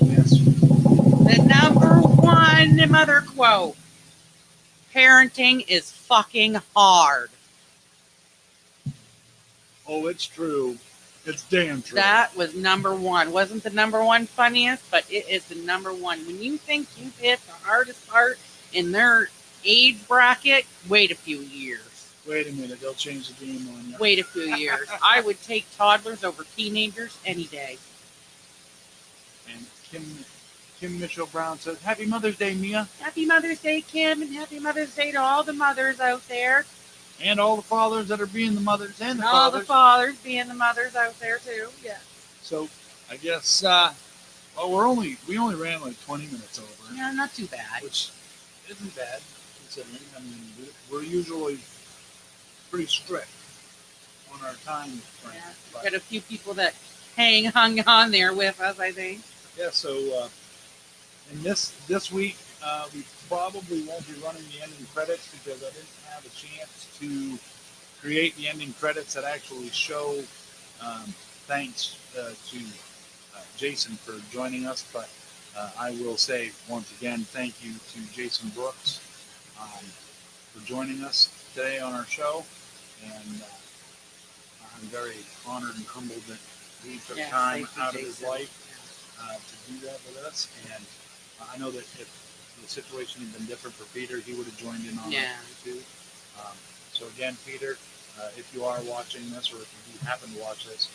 Yes. The number one mother quote. Parenting is fucking hard. Oh, it's true. It's damn true. That was number one. Wasn't the number one funniest, but it is the number one. When you think you've hit the hardest part in their age bracket, wait a few years. Wait a minute, they'll change the game on you. Wait a few years. I would take toddlers over teenagers any day. And Kim Mitchell Brown says, "Happy Mother's Day, Mia, Happy Mother's Day, Kim, and happy Mother's Day to all the mothers out there. and all the fathers that are being the mothers and And the all fathers." the fathers being the mothers out there too. Yeah. So I guess well, we only ran like 20 minutes over, Yeah, not too bad. which isn't bad considering. I mean, we're usually pretty strict on our time frame. Yeah. But, Got a few people that hung on there with us, I think. yeah, so and this week we probably won't be running the ending credits because I didn't have a chance to create the ending credits that actually show thanks to Jason for joining us. But I will say once again thank you to Jason Brooks for joining us today on our show, and I'm very honored and humbled that he took time thank you, out of his Jason. life to do that with us. And I know that if the situation had been different for Peter, he would have joined in on Yeah. it too. So again, Peter, if you are watching this, or if you do happen to watch this,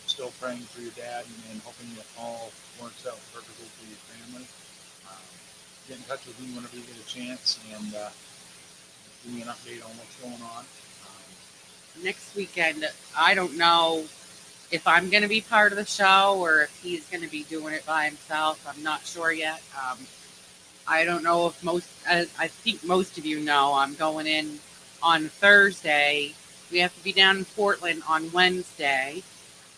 still praying for your dad and hoping that all works out perfectly for your family. Get in touch with me whenever you get a chance, and give me an update on what's going on. Next weekend, I don't know if I'm going to be part of the show or if he's going to be doing it by himself. I'm not sure yet. I don't know if I think most of you know, I'm going in on Thursday. We have to be down in Portland on Wednesday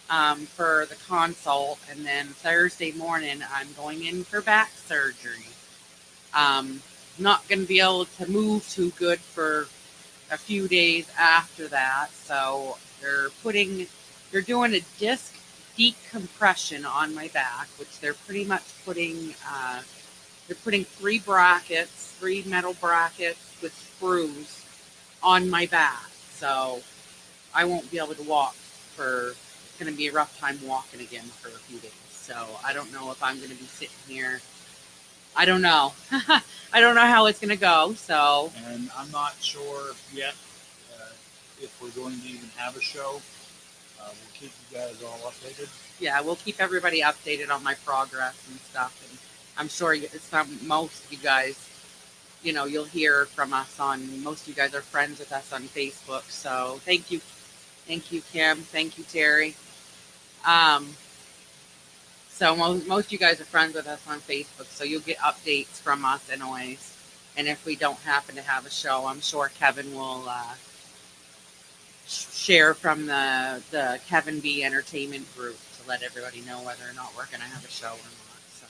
for the consult. And then Thursday morning, I'm going in for back surgery. Not going to be able to move too good for a few days after that. So they're doing a disc decompression on my back, which they're pretty much putting three metal brackets with screws on my back. So I won't be able to walk it's going to be a rough time walking again for a few days. So I don't know if I'm going to be sitting here. I don't know. I don't know how it's going to go. So, And I'm not sure yet if we're going to even have a show. We'll keep you guys all updated. yeah, we'll keep everybody updated on my progress and stuff. And I'm sure most of you guys, you'll hear from us most of you guys are friends with us on Facebook. So thank you. Thank you, Kim. Thank you, Terry. So most of you guys are friends with us on Facebook, so you'll get updates from us anyways. And if we don't happen to have a show, I'm sure Kevin will share from the Kevin B Entertainment group to let everybody know whether or not we're going to have a show or not. So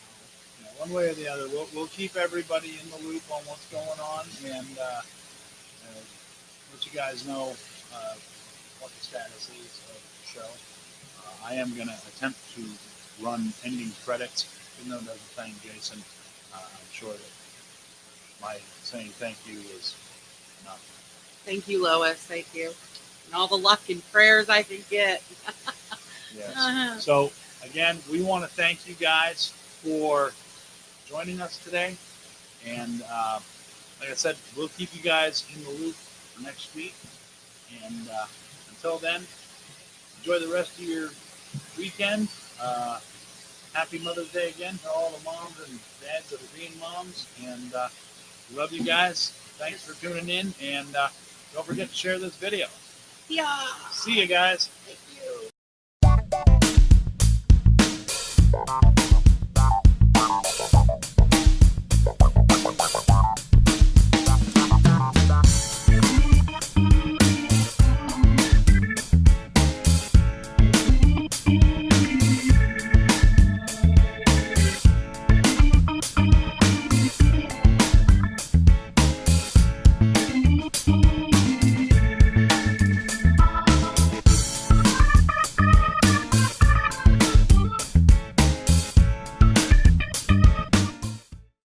One way or the other, we'll keep everybody in the loop on what's going on, and let you guys know what the status is of the show. I am going to attempt to run ending credits, even though it doesn't thank Jason. I'm sure that my saying thank you is enough. thank you, Lois. Thank you. And all the luck and prayers I can get. Yes. So, again, we want to thank you guys for joining us today. And like I said, we'll keep you guys in the loop for next week. And until then, enjoy the rest of your weekend. Happy Mother's Day again to all the moms and dads that are being moms. And we love you guys. Thanks for tuning in. And don't forget to share this video. Yeah. See you guys.